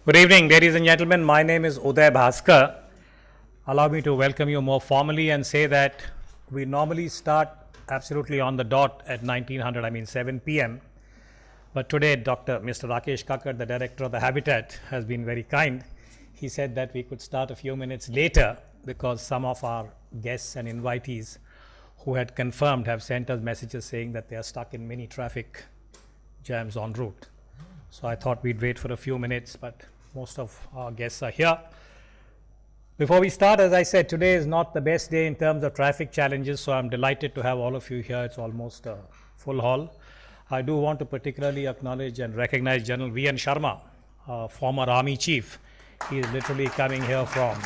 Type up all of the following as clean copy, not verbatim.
Good evening, ladies and gentlemen. My name is Uday Bhaskar. Allow me to welcome you more formally and say that we normally start absolutely on the dot at 7 p.m. But today, Mr. Rakesh Kakkar, the director of the Habitat, has been very kind. He said that we could start a few minutes later because some of our guests and invitees who had confirmed have sent us messages saying that they are stuck in many traffic jams en route. So I thought we'd wait for a few minutes, but most of our guests are here. Before we start, as I said, today is not the best day in terms of traffic challenges, so I'm delighted to have all of you here. It's almost a full hall. I do want to particularly acknowledge and recognize General V.N. Sharma, former Army Chief. He is literally coming here from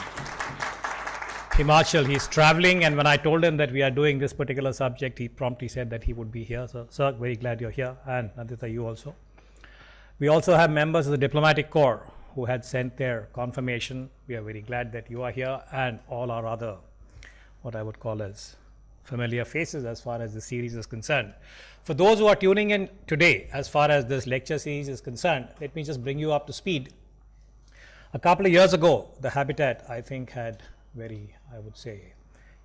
Himachal. He's traveling, and when I told him that we are doing this particular subject, he promptly said that he would be here. So, sir, very glad you're here, and Nandita, you also. We also have members of the Diplomatic Corps who had sent their confirmation. We are very glad that you are here, and all our other, what I would call as familiar faces as far as the series is concerned. For those who are tuning in today, as far as this lecture series is concerned, let me just bring you up to speed. A couple of years ago, the Habitat, I think, had very, I would say,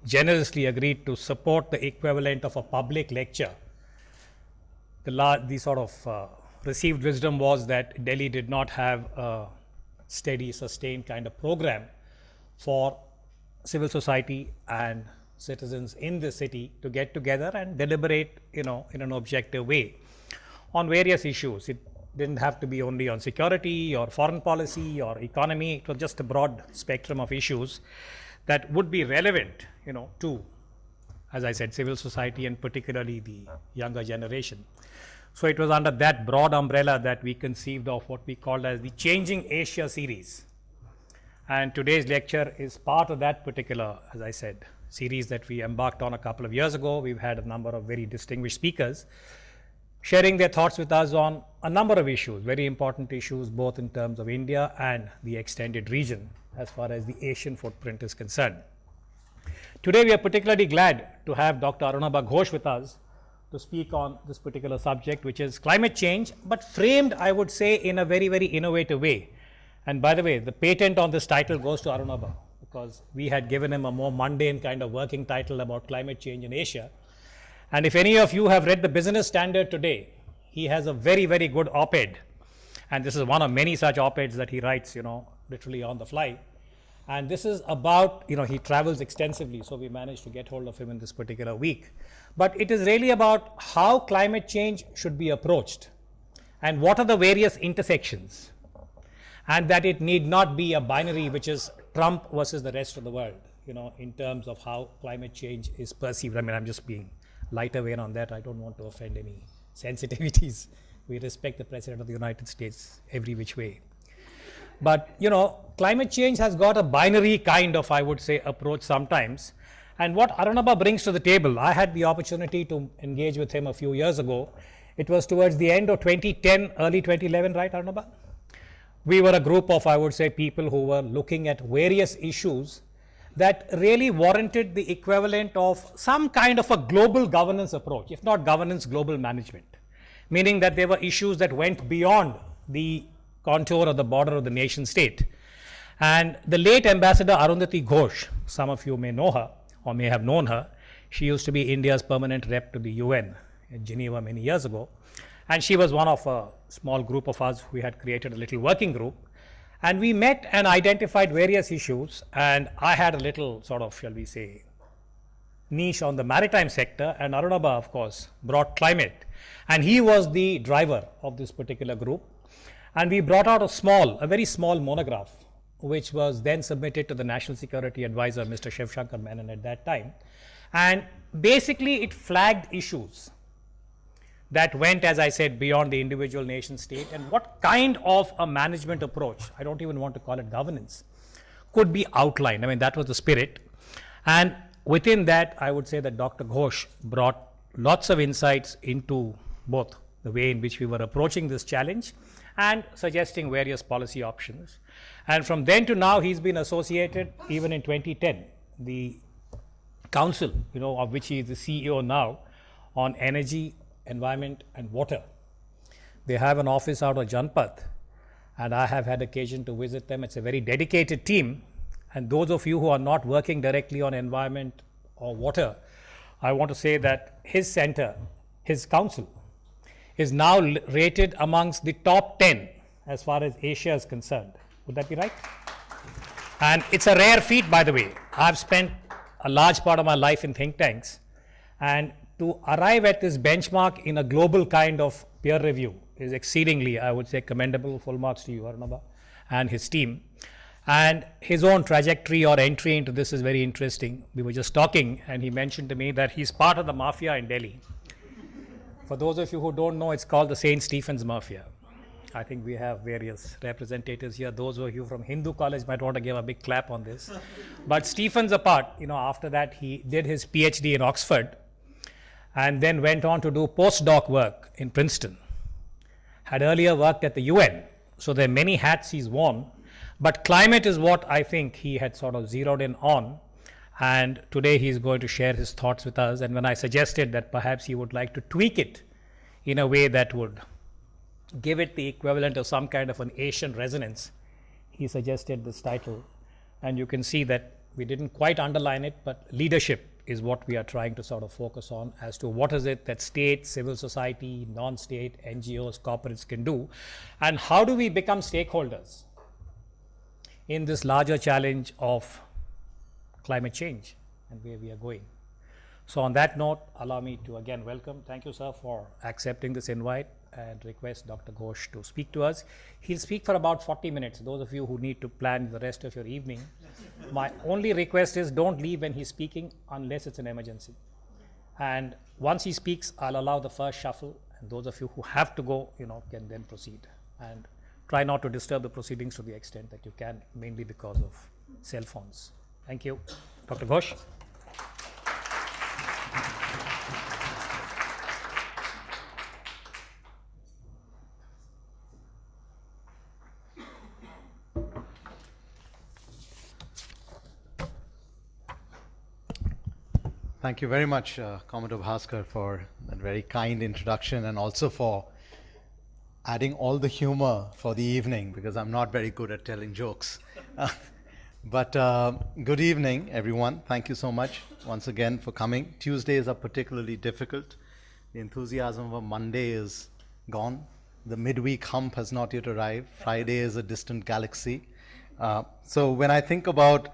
generously agreed to support the equivalent of a public lecture. The sort of received wisdom was that Delhi did not have a steady, sustained kind of program for civil society and citizens in the city to get together and deliberate, in an objective way on various issues. It didn't have to be only on security or foreign policy or economy. It was just a broad spectrum of issues that would be relevant, to, as I said, civil society and particularly the younger generation. So it was under that broad umbrella that we conceived of what we called as the Changing Asia series. And today's lecture is part of that particular, as I said, series that we embarked on a couple of years ago. We've had a number of very distinguished speakers sharing their thoughts with us on a number of issues, very important issues, both in terms of India and the extended region as far as the Asian footprint is concerned. Today, we are particularly glad to have Dr.Arunabha Ghosh with us to speak on this particular subject, which is climate change, but framed, I would say, in a very, very innovative way. And by the way, the patent on this title goes to Arunabha, because we had given him a more mundane kind of working title about climate change in Asia. And if any of you have read the Business Standard today, he has a very, very good op-ed. And this is one of many such op-eds that he writes, literally on the fly. And this is about, he travels extensively, so we managed to get hold of him in this particular week. But it is really about how climate change should be approached and what are the various intersections, and that it need not be a binary which is Trump versus the rest of the world, in terms of how climate change is perceived. I mean, I'm just being lighter vein on that. I don't want to offend any sensitivities. We respect the President of the United States every which way. But, climate change has got a binary kind of, I would say, approach sometimes. And what Arunabha brings to the table, I had the opportunity to engage with him a few years ago. It was towards the end of 2010, early 2011, right, Arunabha? We were a group of, I would say, people who were looking at various issues that really warranted the equivalent of some kind of a global governance approach, if not governance, global management. Meaning that there were issues that went beyond the contour or the border of the nation state. And the late Ambassador Arundhati Ghosh, some of you may know her or may have known her. She used to be India's permanent rep to the UN in Geneva many years ago. And she was one of a small group of us who had created a little working group. And we met and identified various issues. And I had a little sort of, shall we say, niche on the maritime sector. And Arunabha, of course, brought climate. And he was the driver of this particular group. And we brought out a very small monograph, which was then submitted to the National Security Advisor, Mr. Shiv Shankar Menon, at that time. And basically, it flagged issues that went, as I said, beyond the individual nation state, and what kind of a management approach, I don't even want to call it governance, could be outlined. I mean, that was the spirit. And within that, I would say that Dr. Ghosh brought lots of insights into both the way in which we were approaching this challenge and suggesting various policy options. And from then to now, he's been associated, even in 2010, the council, of which he is the CEO now, on energy, environment and water. They have an office out of Janpath, and I have had occasion to visit them. It's a very dedicated team, and those of you who are not working directly on environment or water, I want to say that his center, his council, is now rated amongst the top 10 as far as Asia is concerned. Would that be right? And it's a rare feat, by the way. I've spent a large part of my life in think tanks, and to arrive at this benchmark in a global kind of peer review is exceedingly, I would say, commendable. Full marks to you, Arunabha, and his team. And his own trajectory or entry into this is very interesting. We were just talking, and he mentioned to me that he's part of the mafia in Delhi. For those of you who don't know, it's called the St. Stephen's Mafia. I think we have various representatives here. Those of you from Hindu college might want to give a big clap on this. But Stephen's apart, after that he did his PhD in Oxford and then went on to do postdoc work in Princeton. Had earlier worked at the UN, so there are many hats he's worn. But climate is what I think he had sort of zeroed in on. And today he's going to share his thoughts with us. And when I suggested that perhaps he would like to tweak it in a way that would give it the equivalent of some kind of an Asian resonance, he suggested this title. And you can see that we didn't quite underline it, but leadership is what we are trying to sort of focus on as to what is it that state, civil society, non-state, NGOs, corporates can do, and how do we become stakeholders in this larger challenge of climate change and where we are going. So on that note, allow me to again welcome, thank you sir for accepting this invite, and request Dr. Ghosh to speak to us. He'll speak for about 40 minutes. Those of you who need to plan the rest of your evening, my only request is don't leave when he's speaking unless it's an emergency. And once he speaks, I'll allow the first shuffle, and those of you who have to go, can then proceed. And try not to disturb the proceedings to the extent that you can, mainly because of cell phones. Thank you. Dr. Ghosh. Thank you very much, Commodore Bhaskar, for that very kind introduction, and also for adding all the humor for the evening, because I'm not very good at telling jokes. But good evening, everyone. Thank you so much once again for coming. Tuesdays are particularly difficult. The enthusiasm of a Monday is gone. The midweek hump has not yet arrived. Friday is a distant galaxy. So when I think about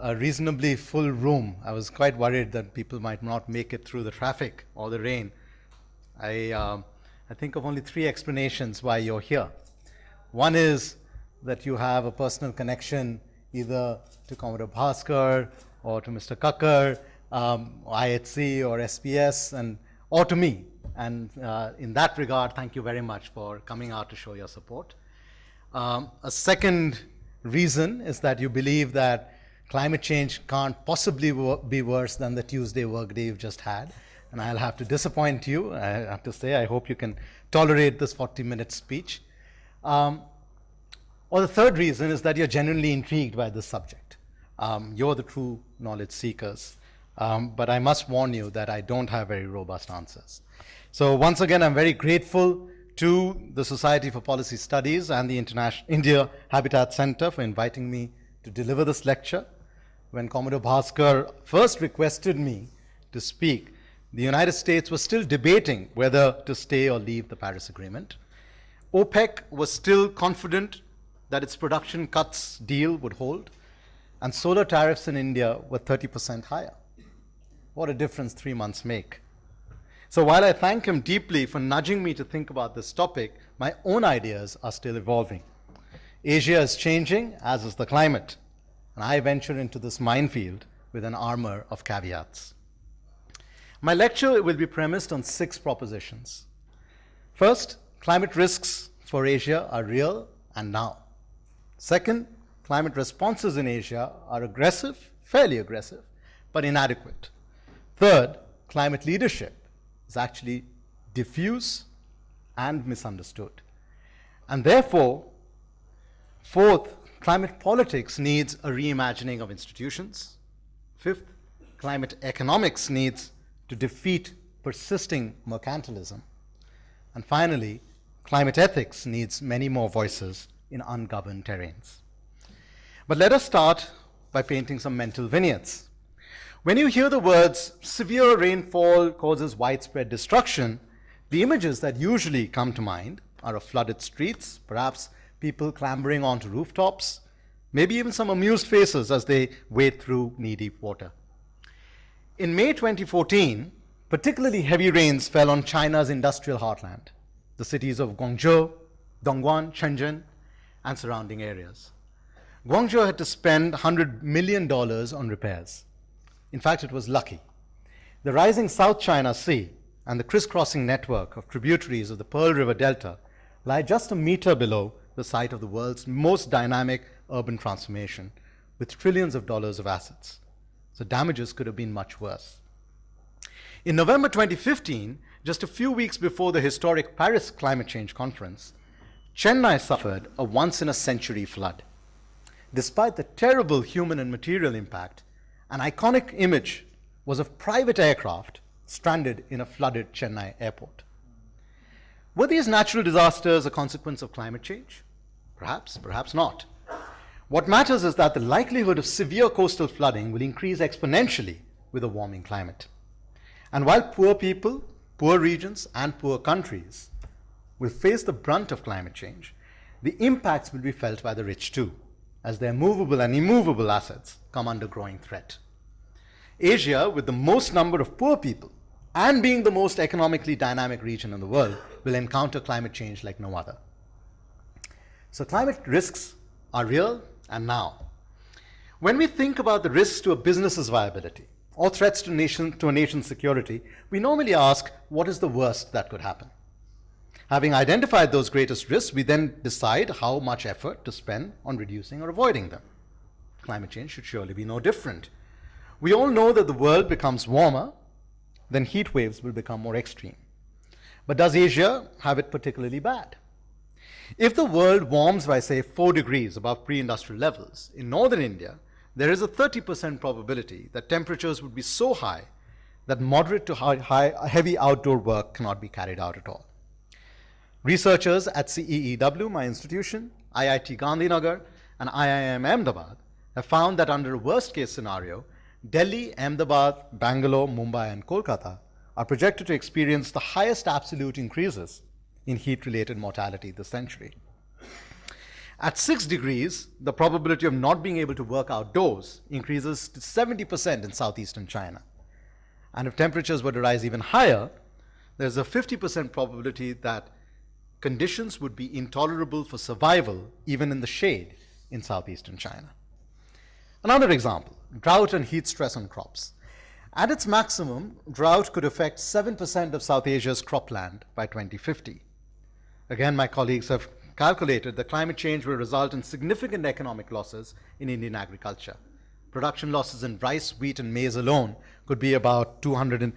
a reasonably full room, I was quite worried that people might not make it through the traffic or the rain. I think of only 3 explanations why you're here. One is that you have a personal connection either to Commodore Bhaskar or to Mr. Kakkar, IHC or SPS, or to me. And in that regard, thank you very much for coming out to show your support. A second reason is that you believe that climate change can't possibly be worse than the Tuesday workday you've just had. And I'll have to disappoint you. I have to say, I hope you can tolerate this 40-minute speech. Or the third reason is that you're genuinely intrigued by this subject. You're the true knowledge seekers. But I must warn you that I don't have very robust answers. So once again, I'm very grateful to the Society for Policy Studies and the India Habitat Center for inviting me to deliver this lecture. When Commodore Bhaskar first requested me to speak, the United States was still debating whether to stay or leave the Paris Agreement. OPEC was still confident that its production cuts deal would hold, and solar tariffs in India were 30% higher. What a difference 3 months make. So while I thank him deeply for nudging me to think about this topic, my own ideas are still evolving. Asia is changing, as is the climate, and I venture into this minefield with an armor of caveats. My lecture will be premised on 6 propositions. First, climate risks for Asia are real and now. Second, climate responses in Asia are aggressive, fairly aggressive, but inadequate. Third, climate leadership is actually diffuse and misunderstood. And therefore, fourth, climate politics needs a reimagining of institutions. Fifth, climate economics needs to defeat persisting mercantilism. And finally, climate ethics needs many more voices in ungoverned terrains. But let us start by painting some mental vignettes. When you hear the words severe rainfall causes widespread destruction, the images that usually come to mind are of flooded streets, perhaps people clambering onto rooftops, maybe even some amused faces as they wade through knee-deep water. In May 2014, particularly heavy rains fell on China's industrial heartland, the cities of Guangzhou, Dongguan, Shenzhen, and surrounding areas. Guangzhou had to spend $100 million on repairs. In fact, it was lucky. The rising South China Sea and the crisscrossing network of tributaries of the Pearl River Delta lie just a meter below the site of the world's most dynamic urban transformation, with trillions of dollars of assets. So damages could have been much worse. In November 2015, just a few weeks before the historic Paris Climate Change Conference, Chennai suffered a once-in-a-century flood. Despite the terrible human and material impact, an iconic image was of private aircraft stranded in a flooded Chennai airport. Were these natural disasters a consequence of climate change? Perhaps, perhaps not. What matters is that the likelihood of severe coastal flooding will increase exponentially with a warming climate. And while poor people, poor regions, and poor countries will face the brunt of climate change, the impacts will be felt by the rich too, as their movable and immovable assets come under growing threat. Asia, with the most number of poor people and being the most economically dynamic region in the world, will encounter climate change like no other. So climate risks are real and now. When we think about the risks to a business's viability or threats to a nation's security, we normally ask, what is the worst that could happen? Having identified those greatest risks, we then decide how much effort to spend on reducing or avoiding them. Climate change should surely be no different. We all know that the world becomes warmer, then heat waves will become more extreme. But does Asia have it particularly bad? If the world warms by, say, 4 degrees above pre-industrial levels, in northern India, there is a 30% probability that temperatures would be so high that moderate to heavy outdoor work cannot be carried out at all. Researchers at Cmde.Uday, my institution, IIT Gandhinagar, and IIM Ahmedabad have found that under a worst-case scenario, Delhi, Ahmedabad, Bangalore, Mumbai, and Kolkata are projected to experience the highest absolute increases in heat-related mortality this century. At 6 degrees, the probability of not being able to work outdoors increases to 70% in southeastern China. And if temperatures were to rise even higher, there's a 50% probability that conditions would be intolerable for survival even in the shade in southeastern China. Another example, drought and heat stress on crops. At its maximum, drought could affect 7% of South Asia's cropland by 2050. Again, my colleagues have calculated that climate change will result in significant economic losses in Indian agriculture. Production losses in rice, wheat, and maize alone could be about $208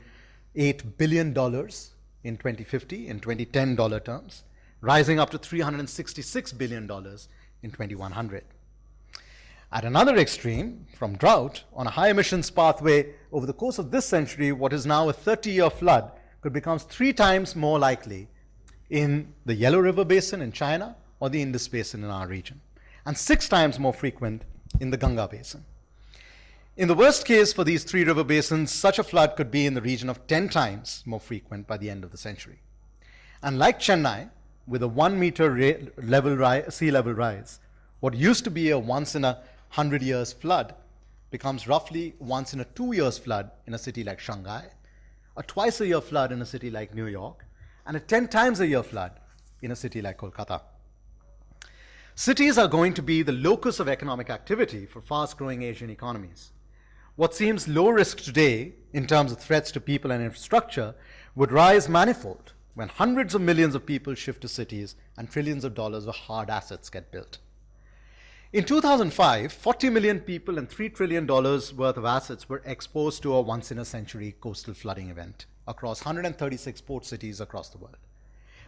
billion in 2050 in 2010 dollar terms, rising up to $366 billion in 2100. At another extreme, from drought, on a high emissions pathway, over the course of this century, what is now a 30-year flood could become 3 times more likely in the Yellow River Basin in China or the Indus Basin in our region, and 6 times more frequent in the Ganga Basin. In the worst case for these 3 river basins, such a flood could be in the region of 10 times more frequent by the end of the century. And like Chennai, with a 1 meter sea level rise, what used to be a once in a 100 years flood becomes roughly once in a 2 years flood in a city like Shanghai, a twice a year flood in a city like New York, and a 10 times a year flood in a city like Kolkata. Cities are going to be the locus of economic activity for fast-growing Asian economies. What seems low risk today in terms of threats to people and infrastructure would rise manifold when hundreds of millions of people shift to cities and trillions of dollars of hard assets get built. In 2005, 40 million people and $3 trillion worth of assets were exposed to a once-in-a-century coastal flooding event across 136 port cities across the world.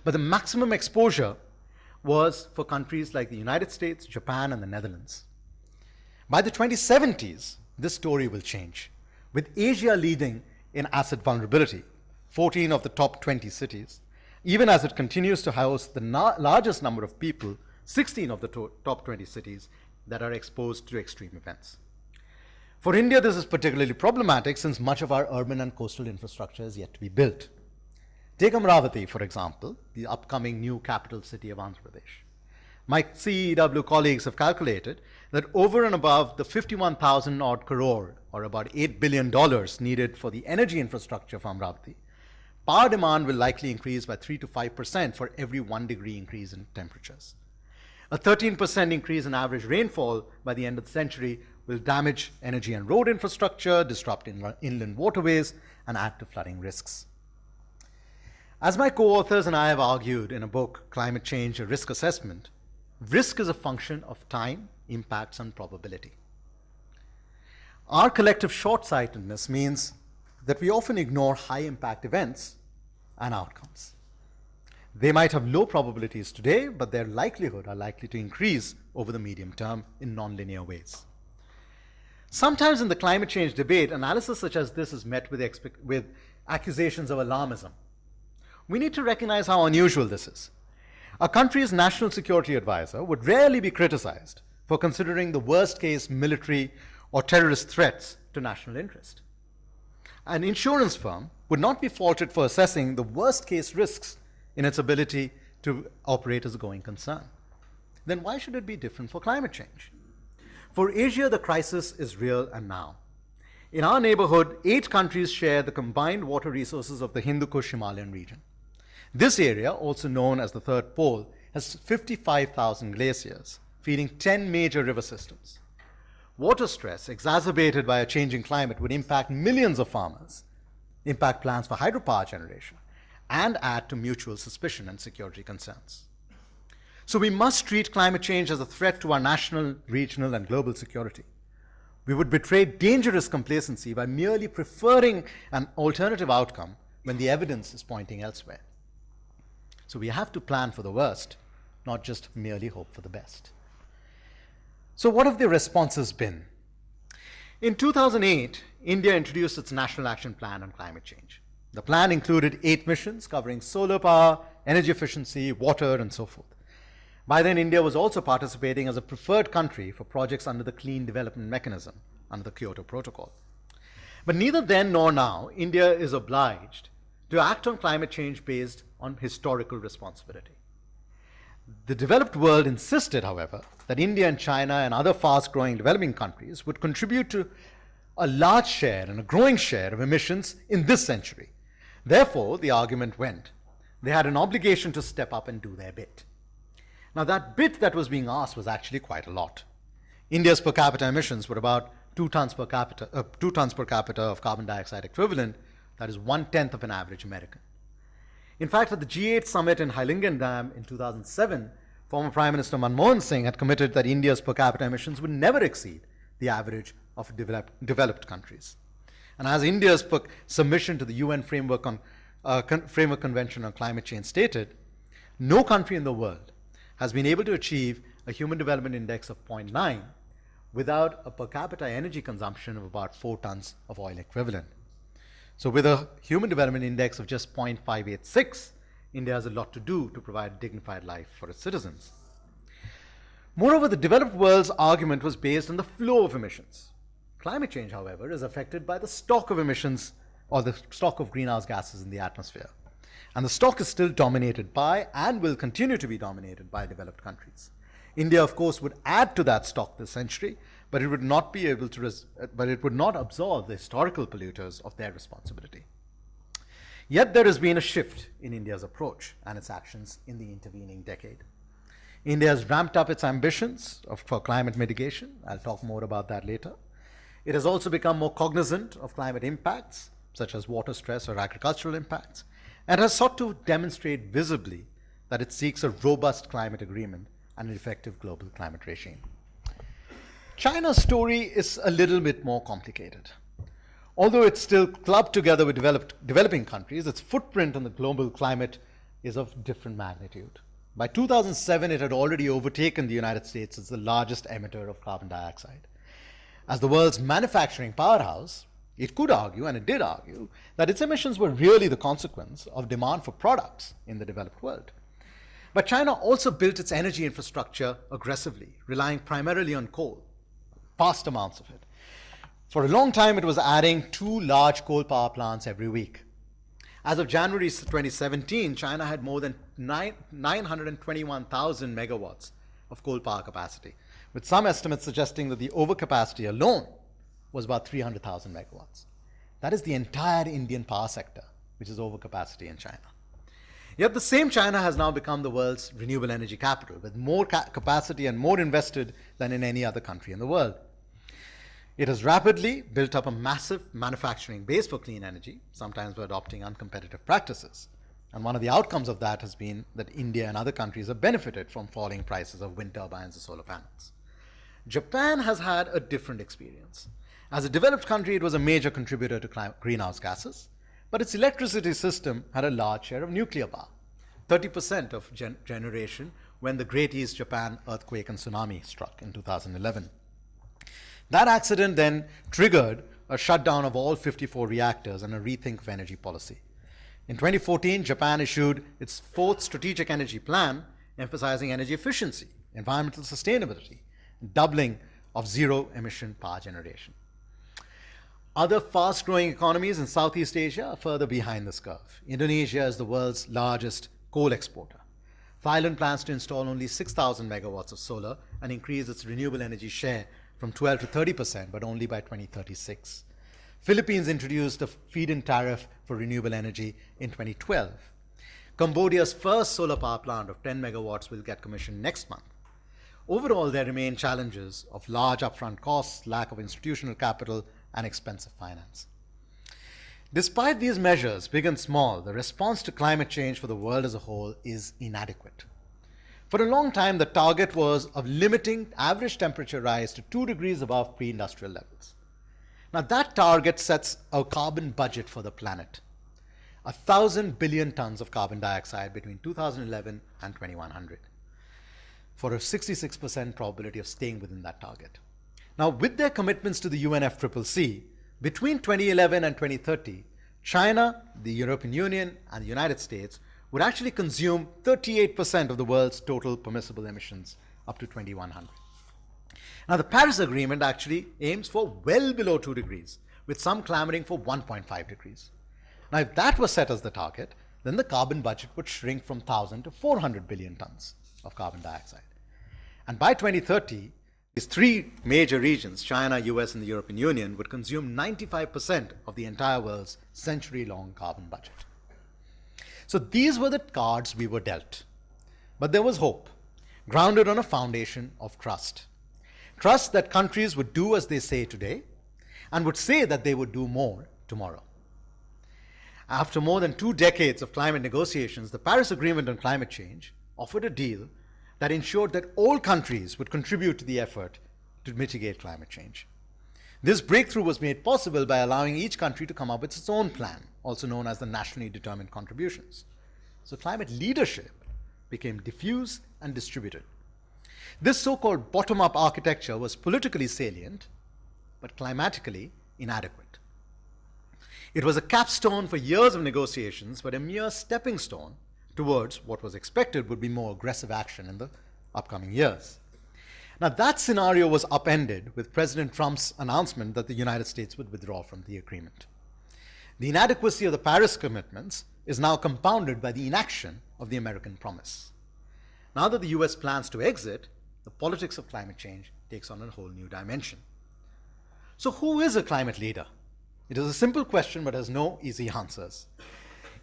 But the maximum exposure was for countries like the United States, Japan, and the Netherlands. By the 2070s, this story will change, with Asia leading in asset vulnerability, 14 of the top 20 cities, even as it continues to house the largest number of people 16 of the top 20 cities that are exposed to extreme events. For India, this is particularly problematic since much of our urban and coastal infrastructure is yet to be built. Take Amravati, for example, the upcoming new capital city of Andhra Pradesh. My CEW colleagues have calculated that over and above the 51,000 odd crore, or about $8 billion needed for the energy infrastructure for Amravati, power demand will likely increase by 3 to 5% for every 1 degree increase in temperatures. A 13% increase in average rainfall by the end of the century will damage energy and road infrastructure, disrupt inland waterways, and add to flooding risks. As my co-authors and I have argued in a book, Climate Change, a Risk Assessment, risk is a function of time, impacts, and probability. Our collective short-sightedness means that we often ignore high-impact events and outcomes. They might have low probabilities today, but their likelihood are likely to increase over the medium term in nonlinear ways. Sometimes in the climate change debate, analysis such as this is met with accusations of alarmism. We need to recognize how unusual this is. A country's national security advisor would rarely be criticized for considering the worst-case military or terrorist threats to national interest. An insurance firm would not be faulted for assessing the worst-case risks in its ability to operate as a going concern. Then why should it be different for climate change? For Asia, the crisis is real and now. In our neighborhood, 8 countries share the combined water resources of the Hindu Kush Himalayan region. This area, also known as the Third Pole, has 55,000 glaciers, feeding 10 major river systems. Water stress, exacerbated by a changing climate, would impact millions of farmers, impact plans for hydropower generation, and add to mutual suspicion and security concerns. So we must treat climate change as a threat to our national, regional, and global security. We would betray dangerous complacency by merely preferring an alternative outcome when the evidence is pointing elsewhere. So we have to plan for the worst, not just merely hope for the best. So what have the responses been? In 2008, India introduced its National Action Plan on Climate Change. The plan included 8 missions covering solar power, energy efficiency, water, and so forth. By then, India was also participating as a preferred country for projects under the Clean Development Mechanism, under the Kyoto Protocol. But neither then nor now, India is obliged to act on climate change based on historical responsibility. The developed world insisted, however, that India and China and other fast-growing developing countries would contribute to a large share and a growing share of emissions in this century. Therefore, the argument went, they had an obligation to step up and do their bit. Now, that bit that was being asked was actually quite a lot. India's per capita emissions were about 2 tons per capita of carbon dioxide equivalent, that is 1/10 of an average American. In fact, at the G8 summit in Dam in 2007, former Prime Minister Manmohan Singh had committed that India's per capita emissions would never exceed the average of developed countries. And as India's submission to the UN Framework Convention on Climate Change stated, no country in the world has been able to achieve a Human Development Index of 0.9 without a per capita energy consumption of about 4 tons of oil equivalent. So with a Human Development Index of just 0.586, India has a lot to do to provide a dignified life for its citizens. Moreover, the developed world's argument was based on the flow of emissions. Climate change, however, is affected by the stock of emissions or the stock of greenhouse gases in the atmosphere. And the stock is still dominated by and will continue to be dominated by developed countries. India, of course, would add to that stock this century, but it would not be able to, it would not absorb the historical polluters of their responsibility. Yet there has been a shift in India's approach and its actions in the intervening decade. India has ramped up its ambitions for climate mitigation. I'll talk more about that later. It has also become more cognizant of climate impacts, such as water stress or agricultural impacts, and has sought to demonstrate visibly that it seeks a robust climate agreement and an effective global climate regime. China's story is a little bit more complicated. Although it's still clubbed together with developing countries, its footprint on the global climate is of different magnitude. By 2007, it had already overtaken the United States as the largest emitter of carbon dioxide. As the world's manufacturing powerhouse, it could argue, and it did argue, that its emissions were really the consequence of demand for products in the developed world. But China also built its energy infrastructure aggressively, relying primarily on coal, vast amounts of it. For a long time, it was adding 2 large coal power plants every week. As of January 2017, China had more than 921,000 megawatts of coal power capacity, with some estimates suggesting that the overcapacity alone was about 300,000 megawatts. That is the entire Indian power sector, which is overcapacity in China. Yet the same China has now become the world's renewable energy capital, with more capacity and more invested than in any other country in the world. It has rapidly built up a massive manufacturing base for clean energy, sometimes by adopting uncompetitive practices. And one of the outcomes of that has been that India and other countries have benefited from falling prices of wind turbines and solar panels. Japan has had a different experience. As a developed country, it was a major contributor to greenhouse gases, but its electricity system had a large share of nuclear power, 30% of generation when the Great East Japan earthquake and tsunami struck in 2011. That accident then triggered a shutdown of all 54 reactors and a rethink of energy policy. In 2014, Japan issued its 4th strategic energy plan, emphasizing energy efficiency, environmental sustainability, and doubling of zero-emission power generation. Other fast-growing economies in Southeast Asia are further behind this curve. Indonesia is the world's largest coal exporter. Thailand plans to install only 6,000 megawatts of solar and increase its renewable energy share from 12 to 30%, but only by 2036. Philippines introduced a feed-in tariff for renewable energy in 2012. Cambodia's first solar power plant of 10 megawatts will get commissioned next month. Overall, there remain challenges of large upfront costs, lack of institutional capital, and expensive finance. Despite these measures, big and small, the response to climate change for the world as a whole is inadequate. For a long time, the target was of limiting average temperature rise to 2 degrees above pre-industrial levels. Now, that target sets a carbon budget for the planet, 1,000 billion tons of carbon dioxide between 2011 and 2100, for a 66% probability of staying within that target. Now, with their commitments to the UNFCCC, between 2011 and 2030, China, the European Union, and the United States would actually consume 38% of the world's total permissible emissions up to 2100. Now, the Paris Agreement actually aims for well below 2 degrees, with some clamoring for 1.5 degrees. Now, if that was set as the target, then the carbon budget would shrink from 1,000 to 400 billion tons of carbon dioxide. And by 2030, these 3 major regions, China, US, and the European Union, would consume 95% of the entire world's century-long carbon budget. So these were the cards we were dealt. But there was hope, grounded on a foundation of trust. Trust that countries would do as they say today and would say that they would do more tomorrow. After more than 2 decades of climate negotiations, the Paris Agreement on climate change offered a deal that ensured that all countries would contribute to the effort to mitigate climate change. This breakthrough was made possible by allowing each country to come up with its own plan, also known as the nationally determined contributions. So climate leadership became diffuse and distributed. This so-called bottom-up architecture was politically salient, but climatically inadequate. It was a capstone for years of negotiations, but a mere stepping stone towards what was expected would be more aggressive action in the upcoming years. Now, that scenario was upended with President Trump's announcement that the United States would withdraw from the agreement. The inadequacy of the Paris commitments is now compounded by the inaction of the American promise. Now that the US plans to exit, the politics of climate change takes on a whole new dimension. So who is a climate leader? It is a simple question but has no easy answers.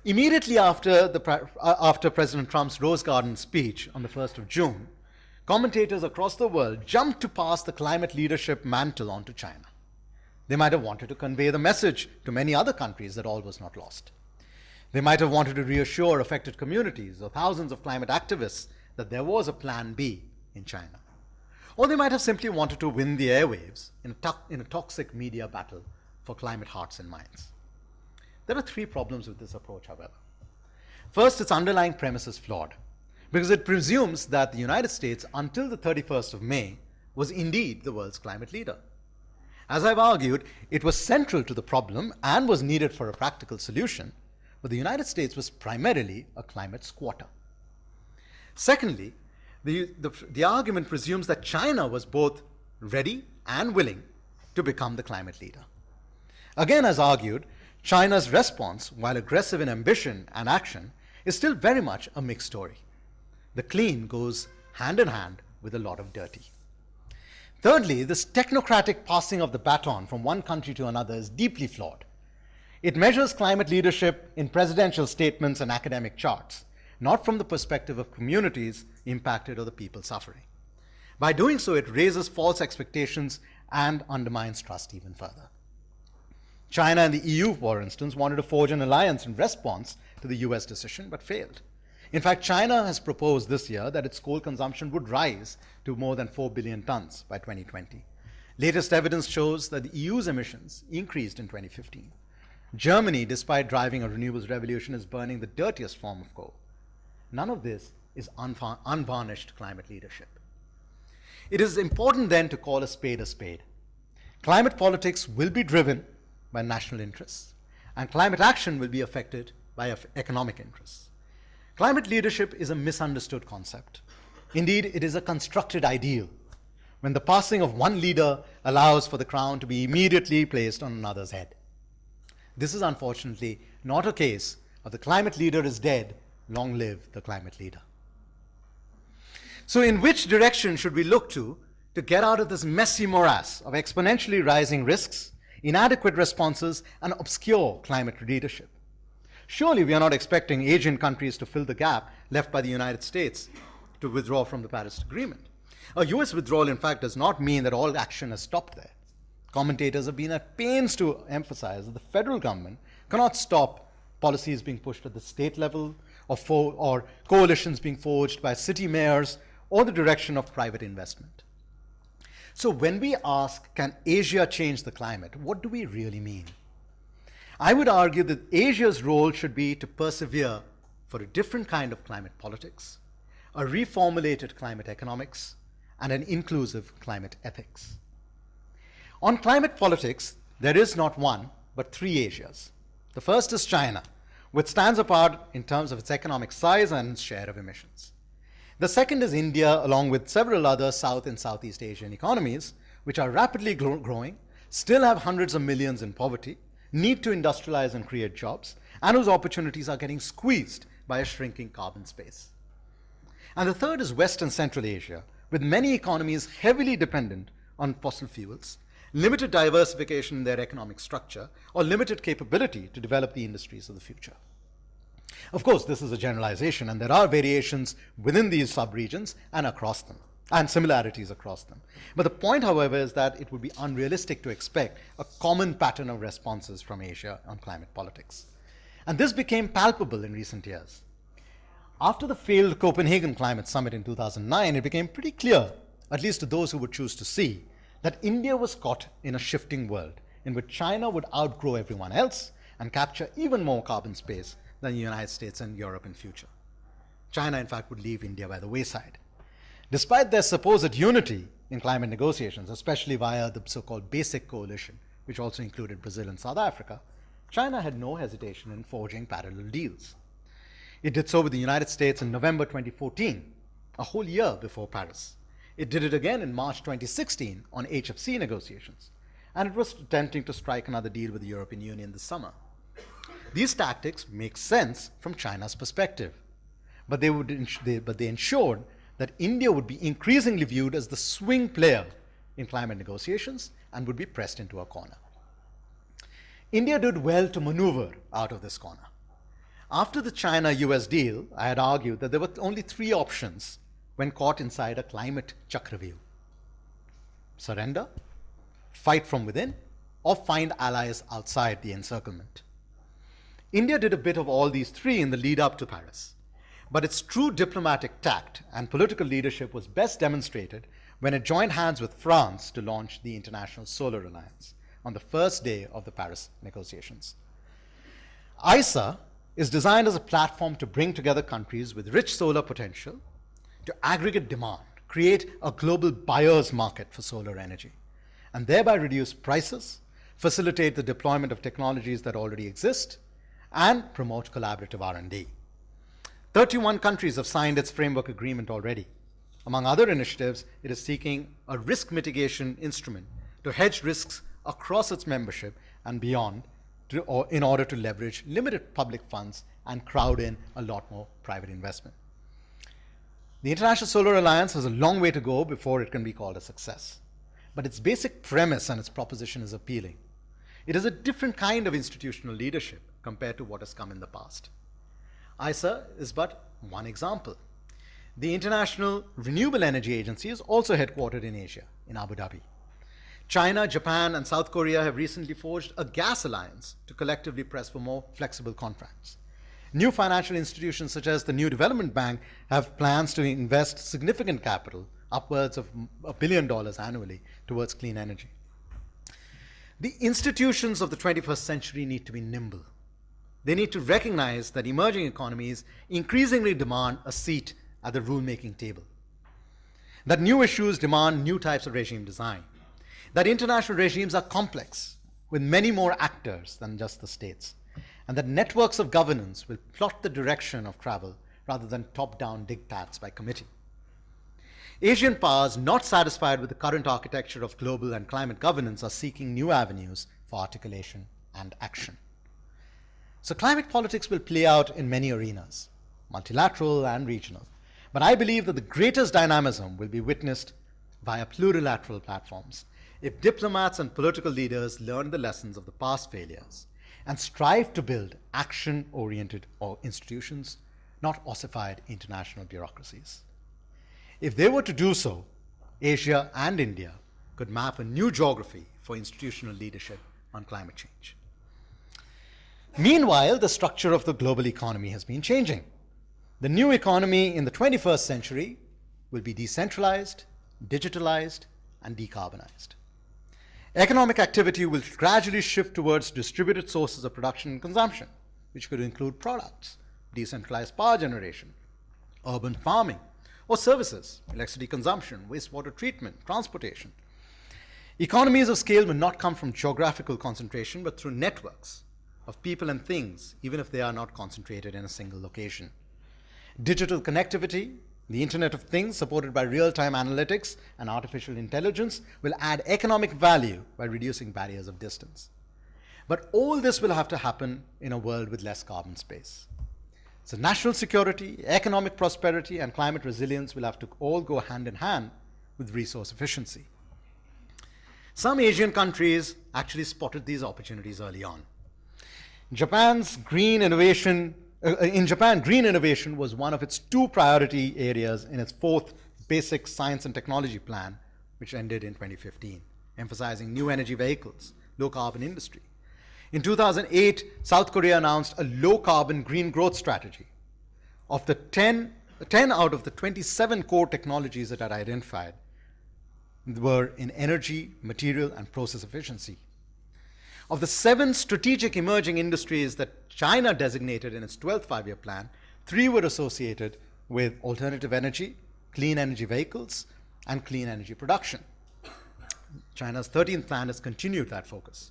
Immediately after President Trump's Rose Garden speech on the 1st of June, commentators across the world jumped to pass the climate leadership mantle on to China. They might have wanted to convey the message to many other countries that all was not lost. They might have wanted to reassure affected communities or thousands of climate activists that there was a plan B in China. Or they might have simply wanted to win the airwaves in a toxic media battle for climate hearts and minds. There are 3 problems with this approach, however. First, its underlying premise is flawed, because it presumes that the United States, until the 31st of May, was indeed the world's climate leader. As I've argued, it was central to the problem and was needed for a practical solution, but the United States was primarily a climate squatter. Secondly, the argument presumes that China was both ready and willing to become the climate leader. Again, as argued, China's response, while aggressive in ambition and action, is still very much a mixed story. The clean goes hand in hand with a lot of dirty. Thirdly, this technocratic passing of the baton from one country to another is deeply flawed. It measures climate leadership in presidential statements and academic charts, not from the perspective of communities impacted or the people suffering. By doing so, it raises false expectations and undermines trust even further. China and the EU, for instance, wanted to forge an alliance in response to the US decision, but failed. In fact, China has proposed this year that its coal consumption would rise to more than 4 billion tons by 2020. Latest evidence shows that the EU's emissions increased in 2015. Germany, despite driving a renewables revolution, is burning the dirtiest form of coal. None of this is unvarnished climate leadership. It is important then to call a spade a spade. Climate politics will be driven by national interests, and climate action will be affected by economic interests. Climate leadership is a misunderstood concept. Indeed, it is a constructed ideal when the passing of one leader allows for the crown to be immediately placed on another's head. This is unfortunately not a case of the climate leader is dead, long live the climate leader. So in which direction should we look to get out of this messy morass of exponentially rising risks, inadequate responses, and obscure climate leadership? Surely we are not expecting Asian countries to fill the gap left by the United States to withdraw from the Paris Agreement. A US withdrawal, in fact, does not mean that all action has stopped there. Commentators have been at pains to emphasize that the federal government cannot stop policies being pushed at the state level or coalitions being forged by city mayors or the direction of private investment. So when we ask, can Asia change the climate, what do we really mean? I would argue that Asia's role should be to persevere for a different kind of climate politics, a reformulated climate economics, and an inclusive climate ethics. On climate politics, there is not one, but three Asias. The first is China, which stands apart in terms of its economic size and its share of emissions. The second is India, along with several other South and Southeast Asian economies, which are rapidly growing, still have hundreds of millions in poverty, need to industrialize and create jobs, and whose opportunities are getting squeezed by a shrinking carbon space. And the third is West and Central Asia, with many economies heavily dependent on fossil fuels, limited diversification in their economic structure, or limited capability to develop the industries of the future. Of course, this is a generalization, and there are variations within these subregions and across them, and similarities across them. But the point, however, is that it would be unrealistic to expect a common pattern of responses from Asia on climate politics. And this became palpable in recent years. After the failed Copenhagen Climate Summit in 2009, it became pretty clear, at least to those who would choose to see, that India was caught in a shifting world in which China would outgrow everyone else and capture even more carbon space than the United States and Europe in future. China, in fact, would leave India by the wayside. Despite their supposed unity in climate negotiations, especially via the so-called Basic Coalition, which also included Brazil and South Africa, China had no hesitation in forging parallel deals. It did so with the United States in November 2014, a whole year before Paris. It did it again in March 2016 on HFC negotiations, and it was attempting to strike another deal with the European Union this summer. These tactics make sense from China's perspective, but they ensured that India would be increasingly viewed as the swing player in climate negotiations and would be pressed into a corner. India did well to maneuver out of this corner. After the China-US deal, I had argued that there were only three options when caught inside a climate chakravyuh: surrender, fight from within, or find allies outside the encirclement. India did a bit of all these three in the lead up to Paris, but its true diplomatic tact and political leadership was best demonstrated when it joined hands with France to launch the International Solar Alliance on the first day of the Paris negotiations. ISA is designed as a platform to bring together countries with rich solar potential to aggregate demand, create a global buyer's market for solar energy, and thereby reduce prices, facilitate the deployment of technologies that already exist, and promote collaborative R&D. 31 countries have signed its framework agreement already. Among other initiatives, it is seeking a risk mitigation instrument to hedge risks across its membership and beyond in order to leverage limited public funds and crowd in a lot more private investment. The International Solar Alliance has a long way to go before it can be called a success. But its basic premise and its proposition is appealing. It is a different kind of institutional leadership compared to what has come in the past. ISA is but one example. The International Renewable Energy Agency is also headquartered in Asia, in Abu Dhabi. China, Japan, and South Korea have recently forged a gas alliance to collectively press for more flexible contracts. New financial institutions such as the New Development Bank have plans to invest significant capital, upwards of $1 billion annually, towards clean energy. The institutions of the 21st century need to be nimble. They need to recognize that emerging economies increasingly demand a seat at the rulemaking table, that new issues demand new types of regime design, that international regimes are complex with many more actors than just the states, and that networks of governance will plot the direction of travel rather than top-down diktats by committee. Asian powers not satisfied with the current architecture of global and climate governance are seeking new avenues for articulation and action. So climate politics will play out in many arenas, multilateral and regional. But I believe that the greatest dynamism will be witnessed via plurilateral platforms if diplomats and political leaders learn the lessons of the past failures and strive to build action-oriented institutions, not ossified international bureaucracies. If they were to do so, Asia and India could map a new geography for institutional leadership on climate change. Meanwhile, the structure of the global economy has been changing. The new economy in the 21st century will be decentralized, digitalized, and decarbonized. Economic activity will gradually shift towards distributed sources of production and consumption, which could include products, decentralized power generation, urban farming, or services, electricity consumption, wastewater treatment, transportation. Economies of scale will not come from geographical concentration, but through networks of people and things, even if they are not concentrated in a single location. Digital connectivity, the Internet of Things, supported by real-time analytics and artificial intelligence, will add economic value by reducing barriers of distance. But all this will have to happen in a world with less carbon space. So national security, economic prosperity, and climate resilience will have to all go hand in hand with resource efficiency. Some Asian countries actually spotted these opportunities early on. In Japan, green innovation was one of its 2 priority areas in its 4th Basic Science and Technology Plan, which ended in 2015, emphasizing new energy vehicles, low carbon industry. In 2008, South Korea announced a low carbon green growth strategy. Of the 10 out of the 27 core technologies that are identified were in energy, material, and process efficiency. Of the 7 strategic emerging industries that China designated in its 12th five-year plan, 3 were associated with alternative energy, clean energy vehicles, and clean energy production. China's 13th plan has continued that focus.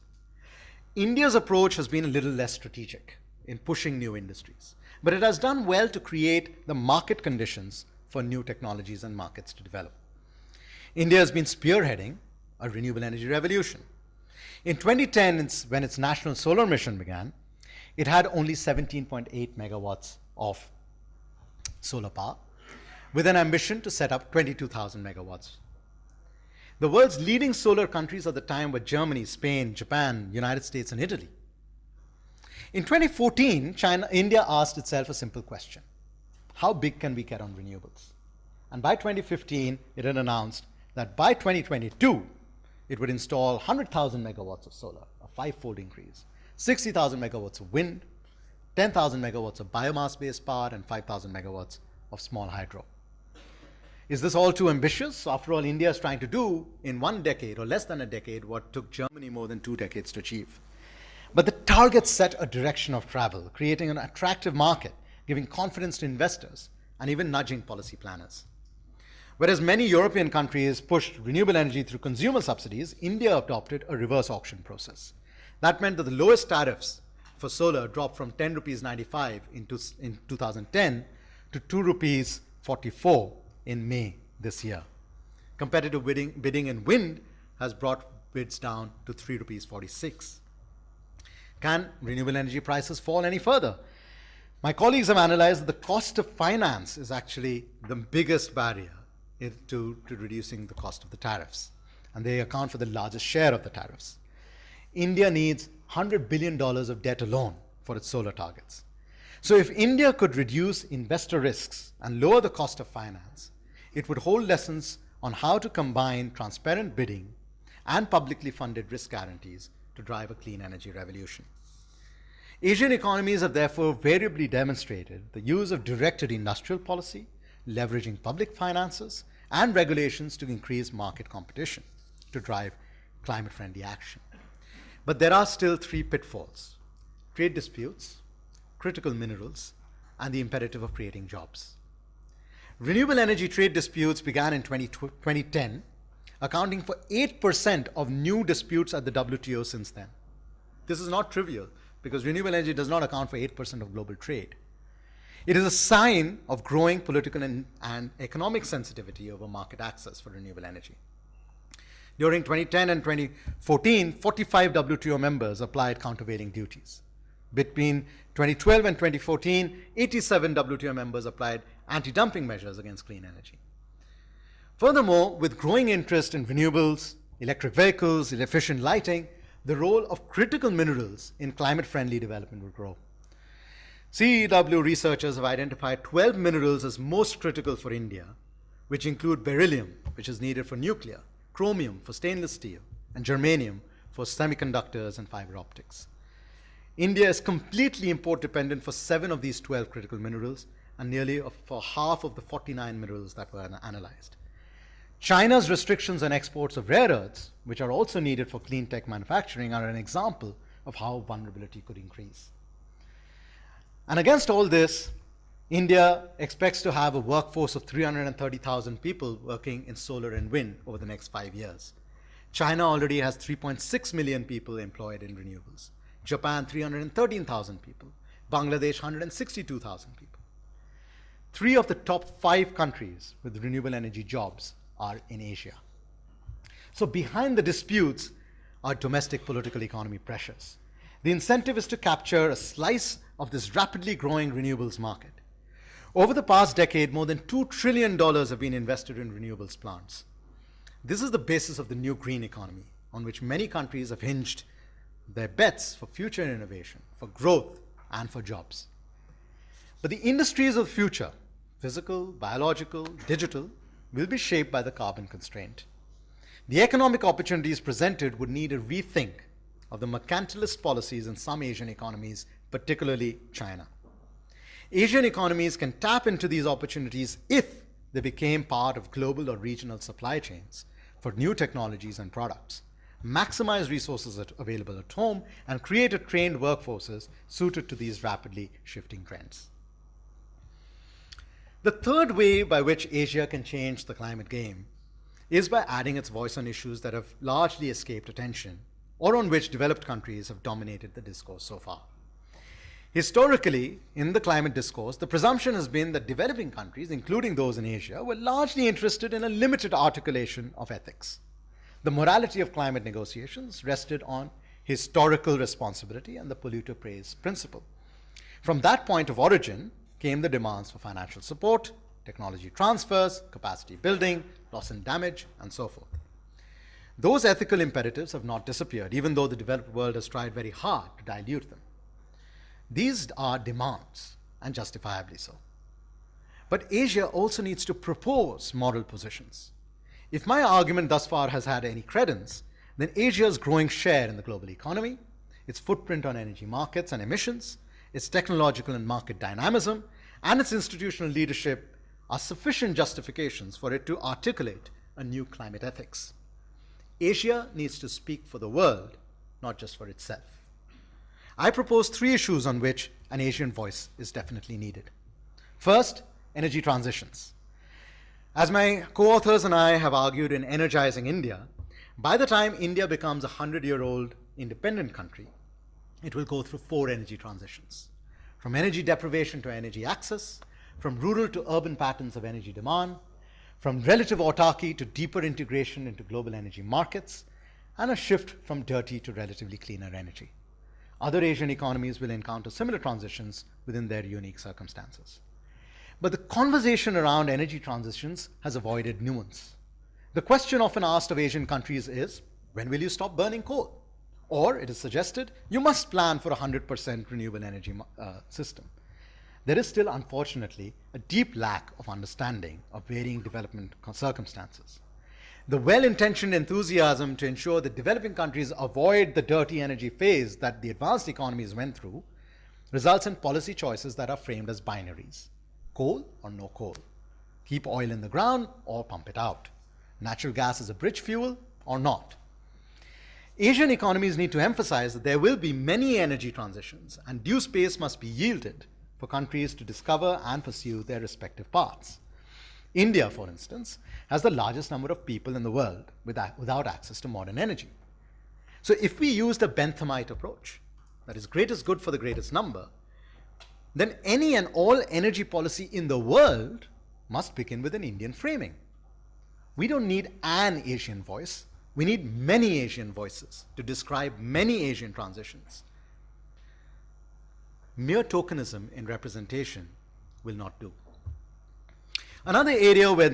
India's approach has been a little less strategic in pushing new industries, but it has done well to create the market conditions for new technologies and markets to develop. India has been spearheading a renewable energy revolution. In 2010, when its national solar mission began, it had only 17.8 megawatts of solar power, with an ambition to set up 22,000 megawatts. The world's leading solar countries at the time were Germany, Spain, Japan, United States, and Italy. In 2014, India asked itself a simple question: how big can we get on renewables? And by 2015, it had announced that by 2022, it would install 100,000 megawatts of solar, a 5-fold increase, 60,000 megawatts of wind, 10,000 megawatts of biomass-based power, and 5,000 megawatts of small hydro. Is this all too ambitious? After all, India is trying to do in 1 decade or less than a decade what took Germany more than 2 decades to achieve. But the targets set a direction of travel, creating an attractive market, giving confidence to investors, and even nudging policy planners. Whereas many European countries pushed renewable energy through consumer subsidies, India adopted a reverse auction process. That meant that the lowest tariffs for solar dropped from 10 rupees 95 in 2010 to 2 rupees 44 in May this year. Competitive bidding in wind has brought bids down to 3 rupees 46. Can renewable energy prices fall any further? My colleagues have analyzed that the cost of finance is actually the biggest barrier to reducing the cost of the tariffs, and they account for the largest share of the tariffs. India needs $100 billion of debt alone for its solar targets. So if India could reduce investor risks and lower the cost of finance, it would hold lessons on how to combine transparent bidding and publicly funded risk guarantees to drive a clean energy revolution. Asian economies have therefore variably demonstrated the use of directed industrial policy, leveraging public finances and regulations to increase market competition to drive climate-friendly action. But there are still 3 pitfalls: trade disputes, critical minerals, and the imperative of creating jobs. Renewable energy trade disputes began in 2010, accounting for 8% of new disputes at the WTO since then. This is not trivial, because renewable energy does not account for 8% of global trade. It is a sign of growing political and economic sensitivity over market access for renewable energy. During 2010 and 2014, 45 WTO members applied countervailing duties. Between 2012 and 2014, 87 WTO members applied anti-dumping measures against clean energy. Furthermore, with growing interest in renewables, electric vehicles, efficient lighting, the role of critical minerals in climate-friendly development will grow. CEW researchers have identified 12 minerals as most critical for India, which include beryllium, which is needed for nuclear, chromium for stainless steel, and germanium for semiconductors and fiber optics. India is completely import dependent for 7 of these 12 critical minerals and nearly for half of the 49 minerals that were analyzed. China's restrictions on exports of rare earths, which are also needed for clean tech manufacturing, are an example of how vulnerability could increase. And against all this, India expects to have a workforce of 330,000 people working in solar and wind over the next 5 years. China already has 3.6 million people employed in renewables. Japan, 313,000 people. Bangladesh, 162,000 people. 3 of the top 5 countries with renewable energy jobs are in Asia. So behind the disputes are domestic political economy pressures. The incentive is to capture a slice of this rapidly growing renewables market. Over the past decade, more than $2 trillion have been invested in renewables plants. This is the basis of the new green economy, on which many countries have hinged their bets for future innovation, for growth, and for jobs. But the industries of the future, physical, biological, digital, will be shaped by the carbon constraint. The economic opportunities presented would need a rethink of the mercantilist policies in some Asian economies, particularly China. Asian economies can tap into these opportunities if they became part of global or regional supply chains for new technologies and products, maximize resources available at home, and create trained workforces suited to these rapidly shifting trends. The third way by which Asia can change the climate game is by adding its voice on issues that have largely escaped attention or on which developed countries have dominated the discourse so far. Historically, in the climate discourse, the presumption has been that developing countries, including those in Asia, were largely interested in a limited articulation of ethics. The morality of climate negotiations rested on historical responsibility and the polluter pays principle. From that point of origin came the demands for financial support, technology transfers, capacity building, loss and damage, and so forth. Those ethical imperatives have not disappeared, even though the developed world has tried very hard to dilute them. These are demands, and justifiably so. But Asia also needs to propose moral positions. If my argument thus far has had any credence, then Asia's growing share in the global economy, its footprint on energy markets and emissions, its technological and market dynamism, and its institutional leadership are sufficient justifications for it to articulate a new climate ethics. Asia needs to speak for the world, not just for itself. I propose 3 issues on which an Asian voice is definitely needed. First, energy transitions. As my co-authors and I have argued in Energizing India, by the time India becomes a 100-year-old independent country, it will go through 4 energy transitions. From energy deprivation to energy access, from rural to urban patterns of energy demand, from relative autarky to deeper integration into global energy markets, and a shift from dirty to relatively cleaner energy. Other Asian economies will encounter similar transitions within their unique circumstances. But the conversation around energy transitions has avoided nuance. The question often asked of Asian countries is, when will you stop burning coal? Or it is suggested, you must plan for a 100% renewable energy system. There is still, unfortunately, a deep lack of understanding of varying development circumstances. The well-intentioned enthusiasm to ensure that developing countries avoid the dirty energy phase that the advanced economies went through results in policy choices that are framed as binaries: coal or no coal, keep oil in the ground or pump it out, natural gas is a bridge fuel or not. Asian economies need to emphasize that there will be many energy transitions and due space must be yielded for countries to discover and pursue their respective paths. India, for instance, has the largest number of people in the world without access to modern energy. So if we use the Benthamite approach, that is greatest good for the greatest number, then any and all energy policy in the world must begin with an Indian framing. We don't need an Asian voice, we need many Asian voices to describe many Asian transitions. Mere tokenism in representation will not do. Another area where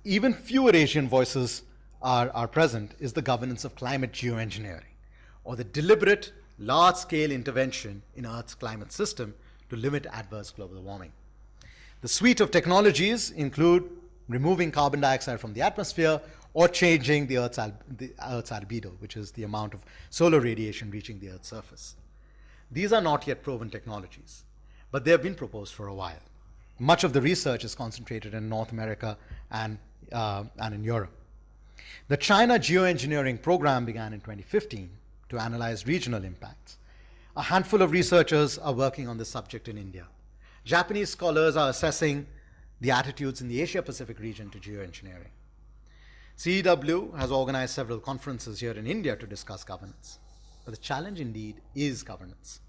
even fewer Asian voices are present is the governance of climate geoengineering, or the deliberate, large-scale intervention in Earth's climate system to limit adverse global warming. The suite of technologies include removing carbon dioxide from the atmosphere or changing the Earth's albedo, which is the amount of solar radiation reaching the Earth's surface. These are not yet proven technologies, but they have been proposed for a while. Much of the research is concentrated in North America and in Europe. The China Geoengineering program began in 2015 to analyze regional impacts. A handful of researchers are working on this subject in India. Japanese scholars are assessing the attitudes in the Asia-Pacific region to geoengineering. CEW has organized several conferences here in India to discuss governance. But the challenge indeed is governance.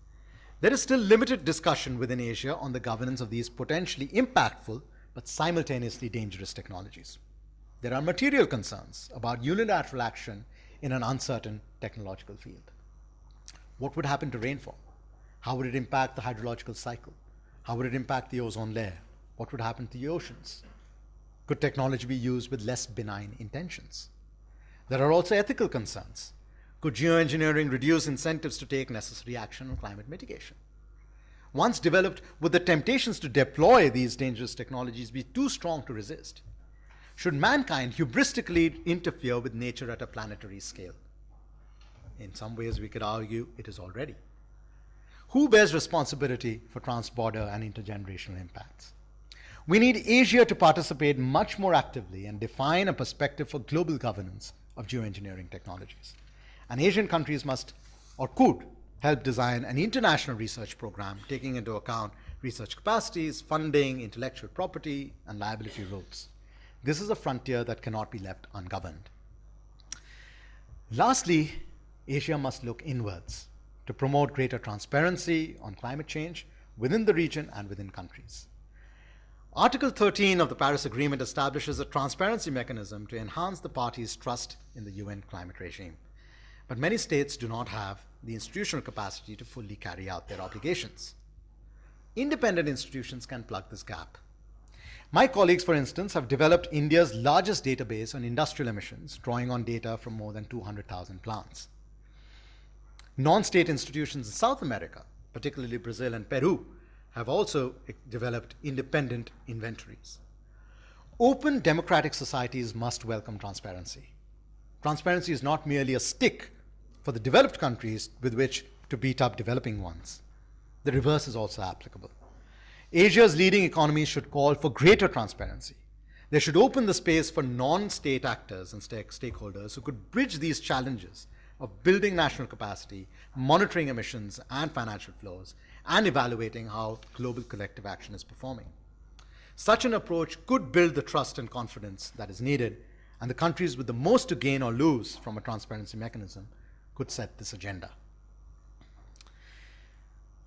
There is still limited discussion within Asia on the governance of these potentially impactful but simultaneously dangerous technologies. There are material concerns about unilateral action in an uncertain technological field. What would happen to rainfall? How would it impact the hydrological cycle? How would it impact the ozone layer? What would happen to the oceans? Could technology be used with less benign intentions? There are also ethical concerns. Could geoengineering reduce incentives to take necessary action on climate mitigation? Once developed, would the temptations to deploy these dangerous technologies be too strong to resist? Should mankind hubristically interfere with nature at a planetary scale? In some ways, we could argue it is already. Who bears responsibility for transborder and intergenerational impacts? We need Asia to participate much more actively and define a perspective for global governance of geoengineering technologies. And Asian countries must or could help design an international research program taking into account research capacities, funding, intellectual property, and liability rules. This is a frontier that cannot be left ungoverned. Lastly, Asia must look inwards to promote greater transparency on climate change within the region and within countries. Article 13 of the Paris Agreement establishes a transparency mechanism to enhance the parties' trust in the UN climate regime. But many states do not have the institutional capacity to fully carry out their obligations. Independent institutions can plug this gap. My colleagues, for instance, have developed India's largest database on industrial emissions, drawing on data from more than 200,000 plants. Non-state institutions in South America, particularly Brazil and Peru, have also developed independent inventories. Open democratic societies must welcome transparency. Transparency is not merely a stick for the developed countries with which to beat up developing ones. The reverse is also applicable. Asia's leading economies should call for greater transparency. They should open the space for non-state actors and stakeholders who could bridge these challenges of building national capacity, monitoring emissions and financial flows, and evaluating how global collective action is performing. Such an approach could build the trust and confidence that is needed, and the countries with the most to gain or lose from a transparency mechanism could set this agenda.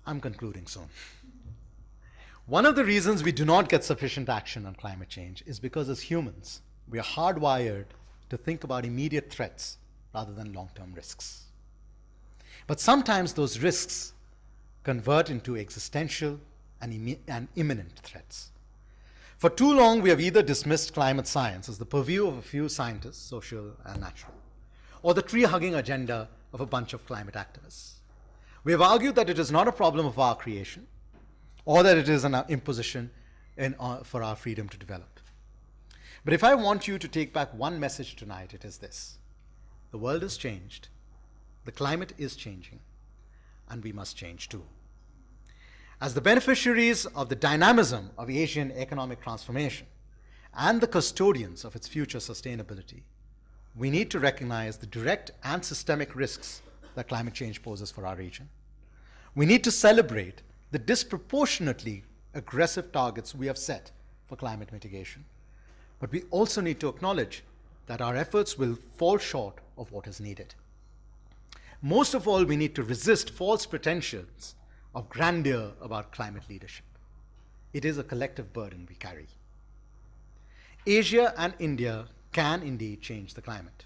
I'm concluding soon. One of the reasons we do not get sufficient action on climate change is because as humans, we are hardwired to think about immediate threats rather than long-term risks. But sometimes those risks convert into existential and imminent threats. For too long, we have either dismissed climate science as the purview of a few scientists, social and natural, or the tree-hugging agenda of a bunch of climate activists. We have argued that it is not a problem of our creation, or that it is an imposition for our freedom to develop. But if I want you to take back one message tonight, it is this: the world has changed, the climate is changing, and we must change too. As the beneficiaries of the dynamism of Asian economic transformation and the custodians of its future sustainability, we need to recognize the direct and systemic risks that climate change poses for our region. We need to celebrate the disproportionately aggressive targets we have set for climate mitigation. But we also need to acknowledge that our efforts will fall short of what is needed. Most of all, we need to resist false pretensions of grandeur about climate leadership. It is a collective burden we carry. Asia and India can indeed change the climate.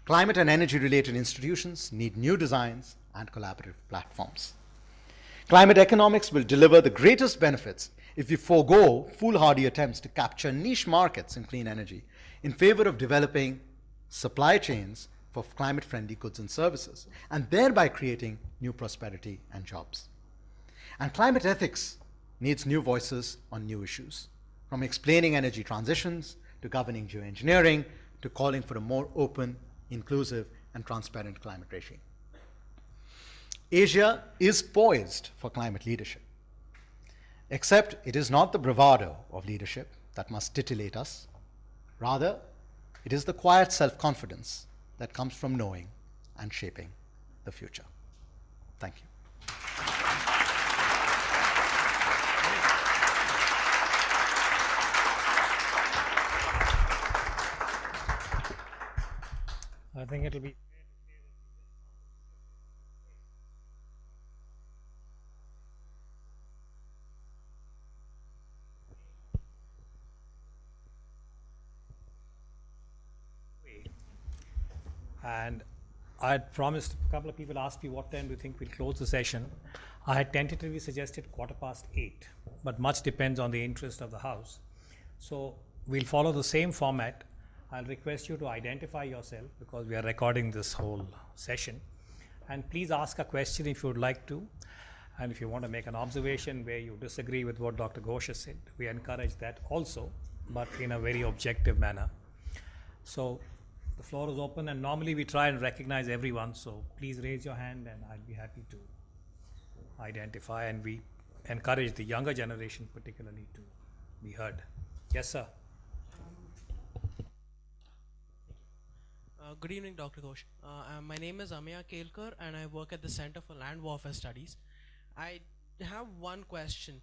Climate and energy-related institutions need new designs and collaborative platforms. Climate economics will deliver the greatest benefits if we forego foolhardy attempts to capture niche markets in clean energy in favor of developing supply chains for climate-friendly goods and services, and thereby creating new prosperity and jobs. And climate ethics needs new voices on new issues, from explaining energy transitions to governing geoengineering to calling for a more open, inclusive, and transparent climate regime. Asia is poised for climate leadership, except it is not the bravado of leadership that must titillate us. Rather, it is the quiet self-confidence that comes from knowing and shaping the future. Thank you. I think it'll be and I had promised, a couple of people asked me what time do you think we'll close the session. I had tentatively suggested 8:15, but much depends on the interest of the House. So we'll follow the same format. I'll request you to identify yourself because we are recording this whole session. And please ask a question if you would like to. And if you want to make an observation where you disagree with what Dr. Ghosh has said, we encourage that also, but in a very objective manner. So the floor is open, and normally we try and recognize everyone, so please raise your hand and I'll be happy to identify, and we encourage the younger generation particularly to be heard. Yes, sir. Good evening, Dr. Ghosh. My name is Amaya Kelkar and I work at the Center for Land Warfare Studies. I have one question.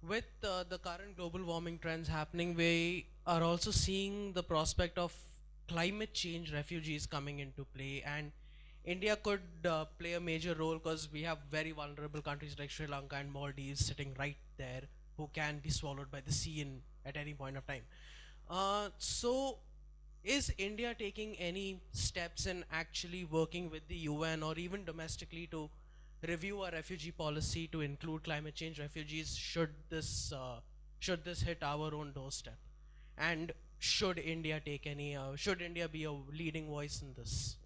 With the current global warming trends happening, we are also seeing the prospect of climate change refugees coming into play, and India could play a major role because we have very vulnerable countries like Sri Lanka and Maldives sitting right there who can be swallowed by the sea at any point of time. So is India taking any steps in actually working with the UN or even domestically to review our refugee policy to include climate change refugees should this hit our own doorstep? And should India take any, should India be a leading voice in this?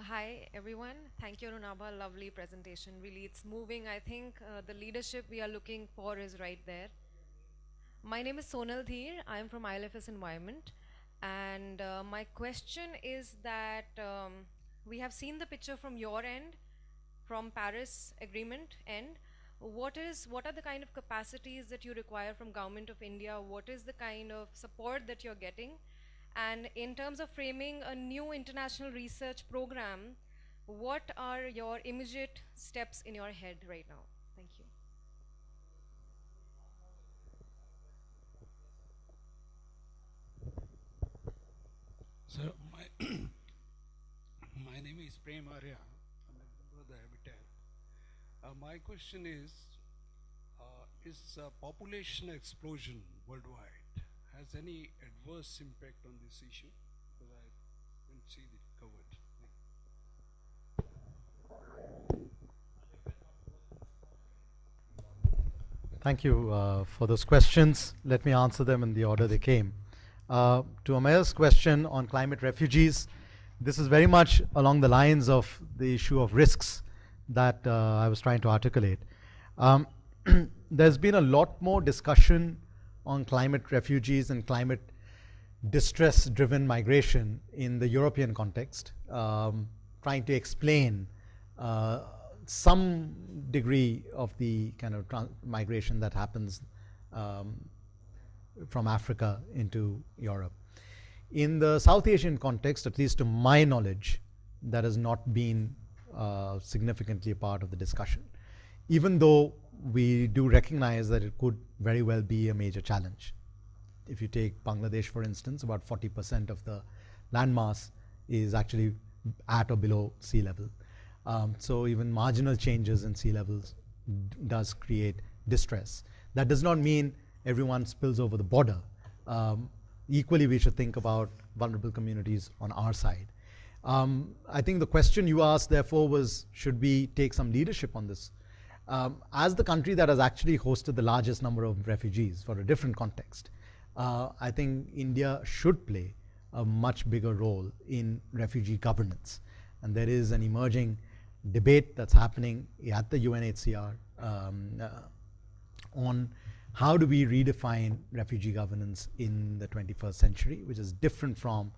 Hi everyone, thank you Arunabha, lovely presentation. Really it's moving. I think the leadership we are looking for is right there. My name is Sonal Dheer, I am from ILFS Environment, and my question is that we have seen the picture from your end, from Paris Agreement end. What are the kind of capacities that you require from Government of India? What is the kind of support that you're getting? And in terms of framing a new international research program, what are your immediate steps in your head right now? Thank you. So my name is Prem Arya. I'm a member of the Habitat. My question is population explosion worldwide has any adverse impact on this issue? Because I didn't see it covered. Thank you for those questions. Let me answer them in the order they came. To Amayar's question on climate refugees, this is very much along the lines of the issue of risks that I was trying to articulate. There's been a lot more discussion on climate refugees and climate distress-driven migration in the European context, trying to explain some degree of the kind of migration that happens from Africa into Europe. In the South Asian context, at least to my knowledge, that has not been significantly a part of the discussion, even though we do recognize that it could very well be a major challenge. If you take Bangladesh, for instance, about 40% of the landmass is actually at or below sea level. So even marginal changes in sea levels does create distress. That does not mean everyone spills over the border. Equally, we should think about vulnerable communities on our side. I think the question you asked, therefore, was should we take some leadership on this? As the country that has actually hosted the largest number of refugees for a different context, I think India should play a much bigger role in refugee governance. And there is an emerging debate that's happening at the UNHCR on how do we redefine refugee governance in the 21st century, which is different from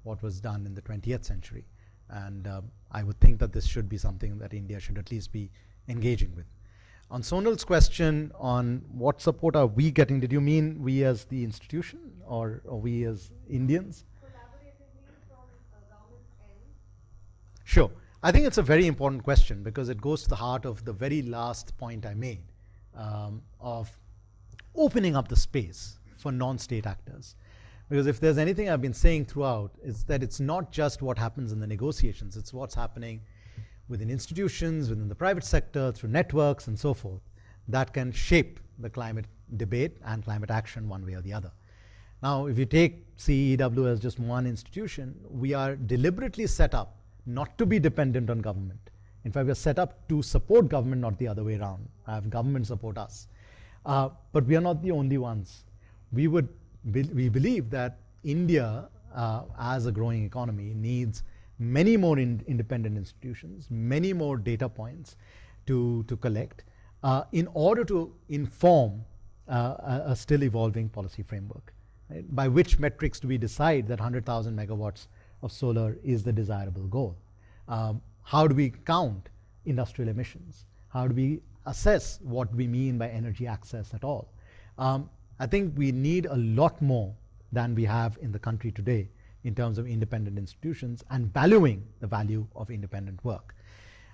what was done in the 20th century. And I would think that this should be something that India should at least be engaging with. On Sonal's question on what support are we getting, did you mean we as the institution or we as Indians? Collaboratively from government's end. Sure. I think it's a very important question because it goes to the heart of the very last point I made of opening up the space for non-state actors. Because if there's anything I've been saying throughout, is that it's not just what happens in the negotiations, it's what's happening within institutions, within the private sector, through networks and so forth, that can shape the climate debate and climate action one way or the other. Now, if you take CEW as just one institution, we are deliberately set up not to be dependent on government. In fact, we're set up to support government, not the other way around, have government support us. But we are not the only ones. We believe that India, as a growing economy, needs many more independent institutions, many more data points to collect in order to inform a still evolving policy framework. Right? By which metrics do we decide that 100,000 megawatts of solar is the desirable goal? How do we count industrial emissions? How do we assess what we mean by energy access at all? I think we need a lot more than we have in the country today in terms of independent institutions and valuing the value of independent work.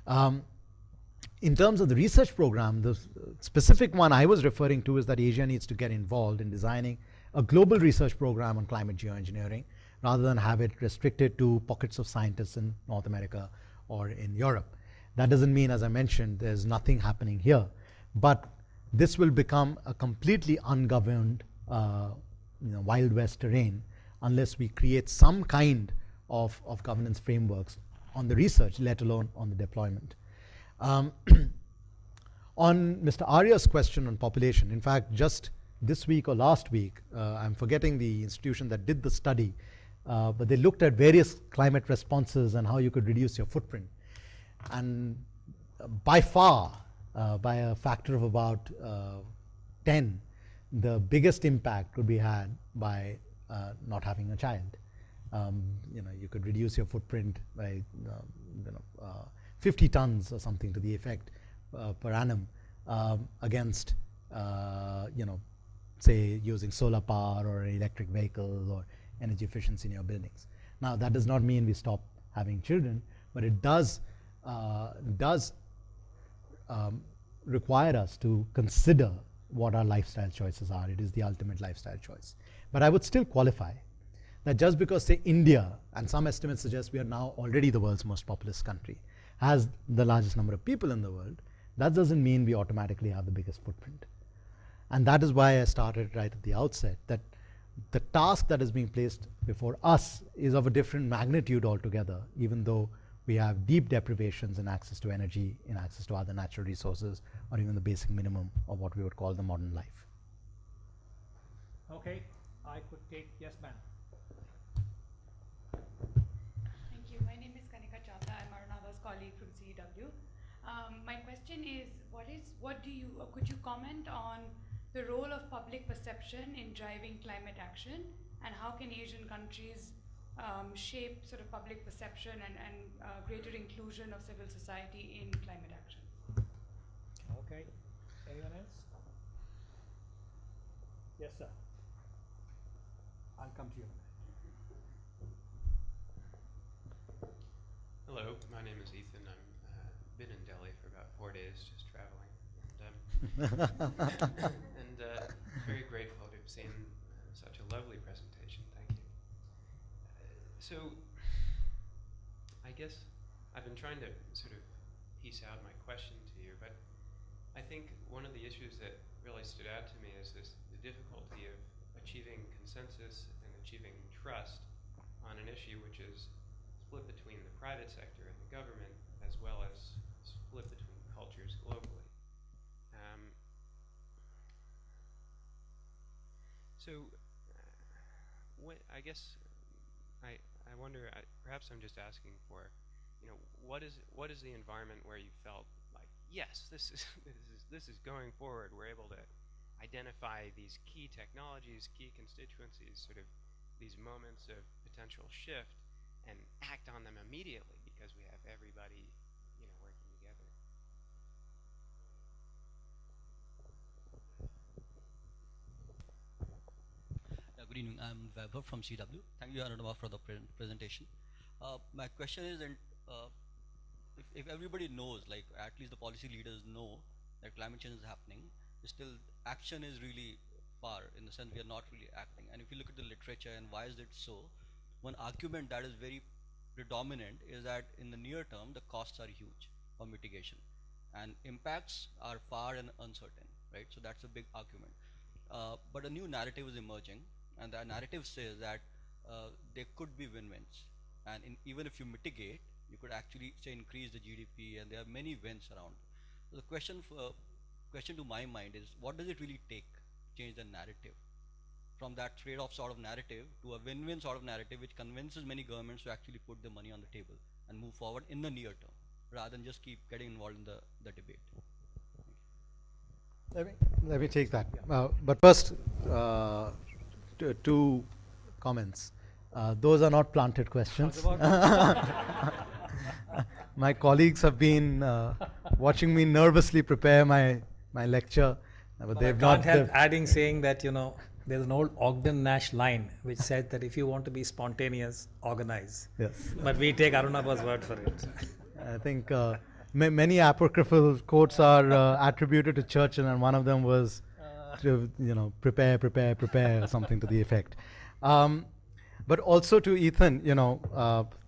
In terms of the research program, the specific one I was referring to is that Asia needs to get involved in designing a global research program on climate geoengineering rather than have it restricted to pockets of scientists in North America or in Europe. That doesn't mean, as I mentioned, there's nothing happening here, but this will become a completely ungoverned Wild West terrain unless we create some kind of governance frameworks on the research, let alone on the deployment. On Mr. Arya's question on population, in fact, just this week or last week, I'm forgetting the institution that did the study, but they looked at various climate responses and how you could reduce your footprint. And by far, by a factor of about 10, the biggest impact could be had by not having a child. You could reduce your footprint by 50 tons or something to the effect per annum against say using solar power or an electric vehicle or energy efficiency in your buildings. Now that does not mean we stop having children, but it does require us to consider what our lifestyle choices are. It is the ultimate lifestyle choice. But I would still qualify that just because, say, India and some estimates suggest we are now already the world's most populous country, has the largest number of people in the world, that doesn't mean we automatically have the biggest footprint. And that is why I started right at the outset, that the task that is being placed before us is of a different magnitude altogether, even though we have deep deprivations in access to energy, in access to other natural resources, or even the basic minimum of what we would call the modern life. Okay, I could take, yes ma'am. Thank you. My name is Kanika Chawla. I'm Arunabha's colleague from CEW. My question is, could you comment on the role of public perception in driving climate action, and how can Asian countries shape sort of public perception and greater inclusion of civil society in climate action? Okay, anyone else? Yes, sir. I'll come to you. Hello, my name is Ethan. I've been in Delhi for about 4 days, just traveling, and very grateful to have seen such a lovely presentation. Thank you. So, I guess I've been trying to sort of piece out my question to you, but I think one of the issues that really stood out to me is the difficulty of achieving consensus and achieving trust on an issue which is split between the private sector and the government, as well as split between cultures globally. I guess I wonder. Perhaps I'm just asking for, what is the environment where you felt like, yes, this is going forward. We're able to identify these key technologies, key constituencies, sort of these moments of potential shift, and act on them immediately because we have everybody, working together. Good evening. I'm Vaibhav from CW. Thank you, Arunabha, for the presentation. My question is, if everybody knows, like at least the policy leaders know that climate change is happening, still action is really far, in the sense we are not really acting. And if you look at the literature and why is it so, one argument that is very predominant is that in the near term, the costs are huge for mitigation and impacts are far and uncertain, right? So that's a big argument. But a new narrative is emerging, and that narrative says that there could be win-wins, and even if you mitigate, you could actually say increase the GDP, and there are many wins around. So the question to my mind is, what does it really take to change the narrative from that trade-off sort of narrative to a win-win sort of narrative which convinces many governments to actually put the money on the table and move forward in the near term, rather than just keep getting involved in the debate? Let me take that. But first, two comments. Those are not planted questions. My colleagues have been watching me nervously prepare my lecture, but they've I not. can't help adding, saying that, there's an old Ogden Nash line which said that if you want to be spontaneous, organize. Yes. But we take Arunabha's word for it. I think many apocryphal quotes are attributed to Churchill, and one of them was to prepare, or something to the effect. But also to Ethan,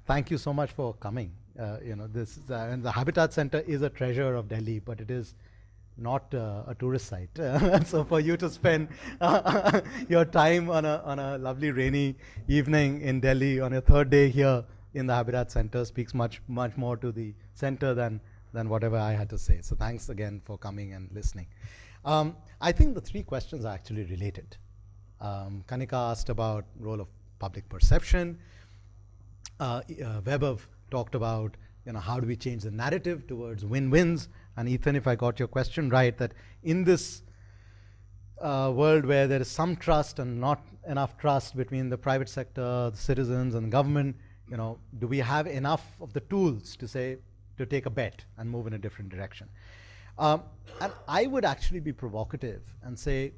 thank you so much for coming. This and the Habitat Center is a treasure of Delhi, but it is not a tourist site. So for you to spend your time on a lovely rainy evening in Delhi on your third day here in the Habitat Center speaks much more to the center than whatever I had to say. So thanks again for coming and listening. I think the three questions are actually related. Kanika asked about role of public perception. Vaibhav talked about how do we change the narrative towards win-wins. And Ethan, if I got your question right, that in this world where there is some trust and not enough trust between the private sector, the citizens, and the government, do we have enough of the tools to take a bet and move in a different direction? And I would actually be provocative and say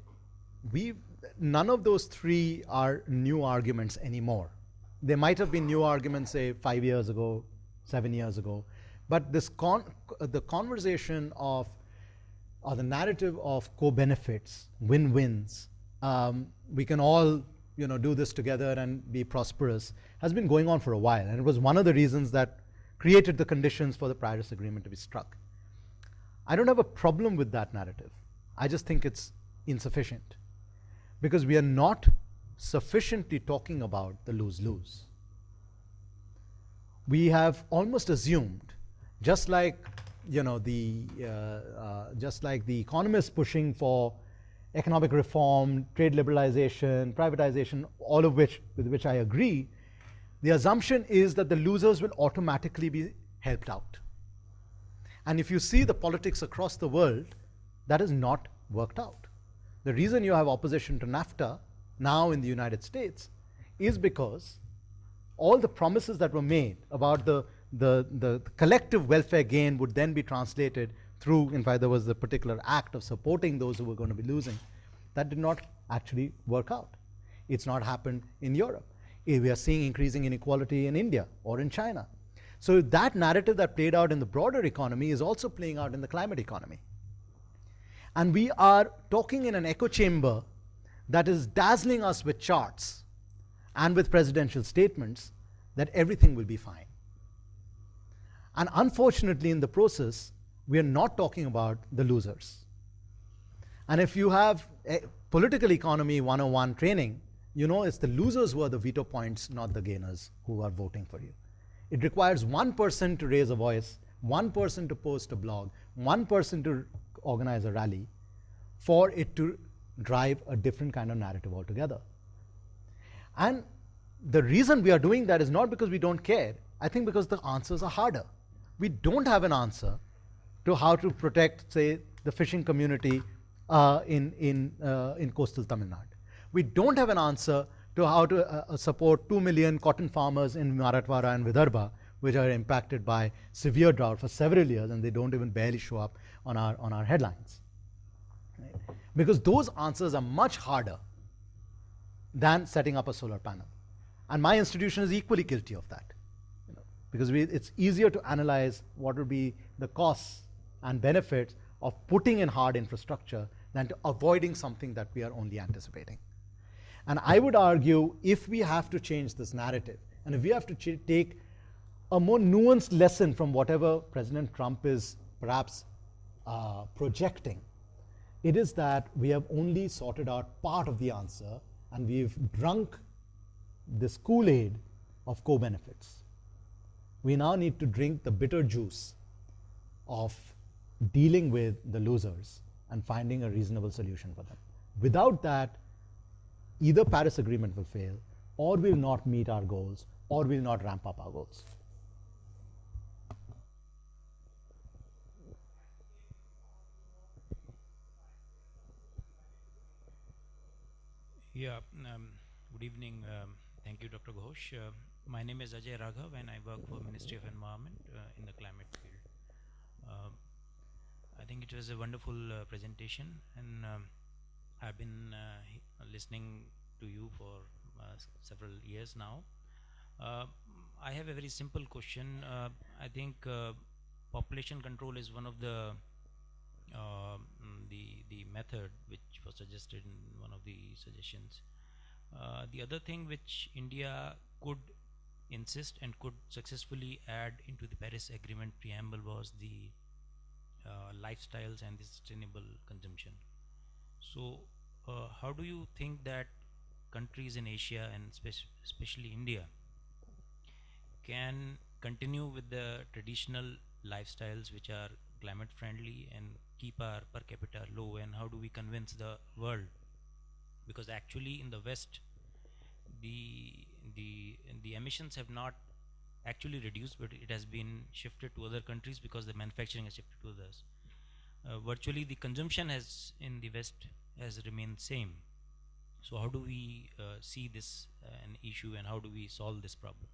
none of those three are new arguments anymore. There might have been new arguments, say, 5 years ago, 7 years ago, but the conversation of, or the narrative of co-benefits, win-wins, we can all do this together and be prosperous has been going on for a while. And it was one of the reasons that created the conditions for the Paris Agreement to be struck. I don't have a problem with that narrative. I just think it's insufficient because we are not sufficiently talking about the lose-lose. We have almost assumed, just like just like the economists pushing for economic reform, trade liberalization, privatization, all of which with which I agree, the assumption is that the losers will automatically be helped out. And if you see the politics across the world, that has not worked out. The reason you have opposition to NAFTA now in the United States is because all the promises that were made about the collective welfare gain would then be translated through, in fact, there was the particular act of supporting those who were going to be losing. That did not actually work out. It's not happened in Europe. We are seeing increasing inequality in India or in China. So that narrative that played out in the broader economy is also playing out in the climate economy. And we are talking in an echo chamber that is dazzling us with charts and with presidential statements that everything will be fine. And unfortunately, in the process, we are not talking about the losers. And if you have a political economy 101 training, you know it's the losers who are the veto points, not the gainers who are voting for you. It requires one person to raise a voice, one person to post a blog, one person to organize a rally for it to drive a different kind of narrative altogether. And the reason we are doing that is not because we don't care. I think because the answers are harder. We don't have an answer to how to protect, say, the fishing community in coastal Tamil Nadu. We don't have an answer to how to support 2 million cotton farmers in Marathwada and Vidarbha, which are impacted by severe drought for several years, and they don't even barely show up on our headlines. Right? Because those answers are much harder than setting up a solar panel. And my institution is equally guilty of that. Because it's easier to analyze what would be the costs and benefits of putting in hard infrastructure than to avoiding something that we are only anticipating. And I would argue if we have to change this narrative, and if we have to take a more nuanced lesson from whatever President Trump is perhaps projecting, it is that we have only sorted out part of the answer and we've drunk this Kool-Aid of co-benefits. We now need to drink the bitter juice of dealing with the losers and finding a reasonable solution for them. Without that, either Paris Agreement will fail, or we'll not meet our goals, or we'll not ramp up our goals. Yeah, good evening. Thank you, Dr. Ghosh. My name is Ajay Raghav and I work for Ministry of Environment in the climate field. I think it was a wonderful presentation, and I've been listening to you for several years now. I have a very simple question. I think population control is one of the method which was suggested in one of the suggestions. The other thing which India could insist and could successfully add into the Paris Agreement preamble was the lifestyles and the sustainable consumption. So how do you think that countries in Asia and especially India can continue with the traditional lifestyles which are climate friendly and keep our per capita low, and how do we convince the world? Because actually in the West the emissions have not actually reduced, but it has been shifted to other countries because the manufacturing has shifted to others. Virtually the consumption has in the West has remained same. So how do we see this an issue, and how do we solve this problem?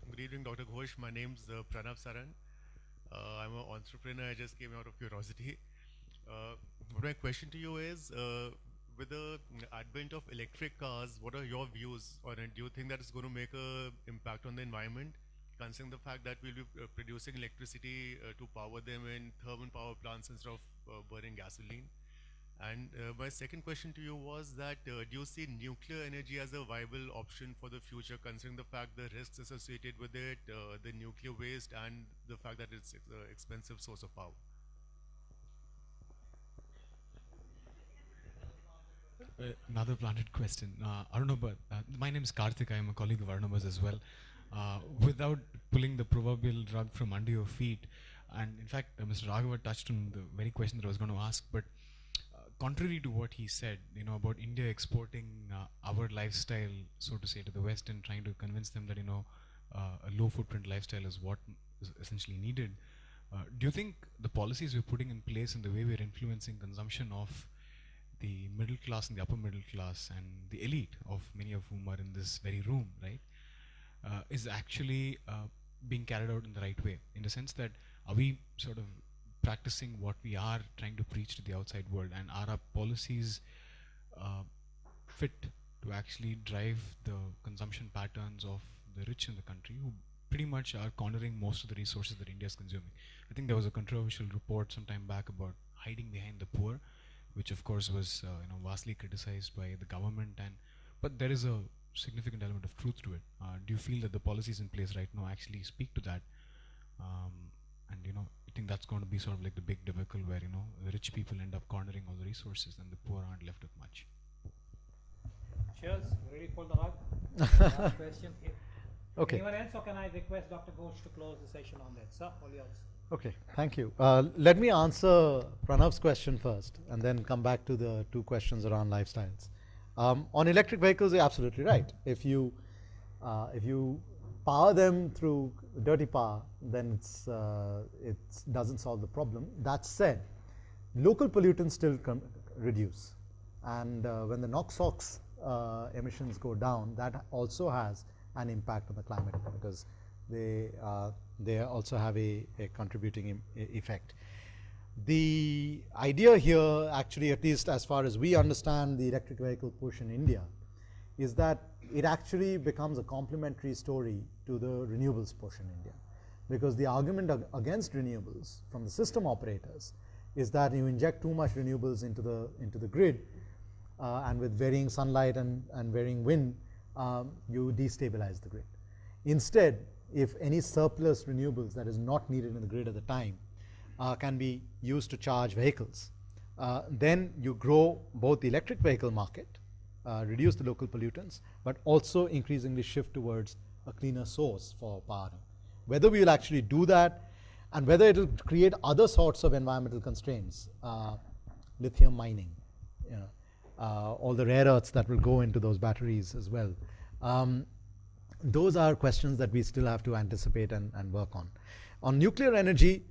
Good evening, Dr. Ghosh. My name's Pranav Saran. I'm an entrepreneur. I just came out of curiosity. My question to you is, with the advent of electric cars, what are your views on it? Do you think that it's going to make a impact on the environment, considering the fact that we'll be producing electricity to power them in thermal power plants instead of burning gasoline? And my second question to you was that do you see nuclear energy as a viable option for the future, considering the fact the risks associated with it, the nuclear waste, and the fact that it's an expensive source of power? Another planted question. Arunabha, my name is Karthik. I am a colleague of Arunabha's as well. Without pulling the proverbial rug from under your feet, and in fact, Mr. Raghava touched on the very question that I was going to ask, but contrary to what he said, about India exporting our lifestyle, so to say, to the West and trying to convince them that, a low footprint lifestyle is what is essentially needed, do you think the policies we're putting in place and the way we're influencing consumption of the middle class and the upper middle class and the elite, of many of whom are in this very room, right, is actually being carried out in the right way? In the sense that, are we sort of practicing what we are trying to preach to the outside world, and are our policies fit to actually drive the consumption patterns of the rich in the country, who pretty much are cornering most of the resources that India is consuming? I think there was a controversial report some time back about hiding behind the poor, which of course was vastly criticized by the government, but there is a significant element of truth to it. Do you feel that the policies in place right now actually speak to that? And I think that's going to be sort of like the big debacle where the rich people end up cornering all the resources and the poor aren't left with much. Cheers. Ready for the rug? Last question. Okay. Anyone else, or can I request Dr. Ghosh to close the session on that? Sir, all yours. Okay, thank you. Let me answer Pranav's question first and then come back to the two questions around lifestyles. On electric vehicles, you're absolutely right. If you power them through dirty power, then it doesn't solve the problem. That said, local pollutants still reduce. And when the NOx emissions go down, that also has an impact on the climate, because they also have a contributing effect. The idea here, actually, at least as far as we understand the electric vehicle push in India, is that it actually becomes a complementary story to the renewables push in India. Because the argument against renewables from the system operators is that you inject too much renewables into the grid, and with varying sunlight and varying wind, you destabilize the grid. Instead, if any surplus renewables that is not needed in the grid at the time can be used to charge vehicles, then you grow both the electric vehicle market, reduce the local pollutants, but also increasingly shift towards a cleaner source for powering. Whether we will actually do that, and whether it will create other sorts of environmental constraints, lithium mining, all the rare earths that will go into those batteries as well. Those are questions that we still have to anticipate and work on. On nuclear energy,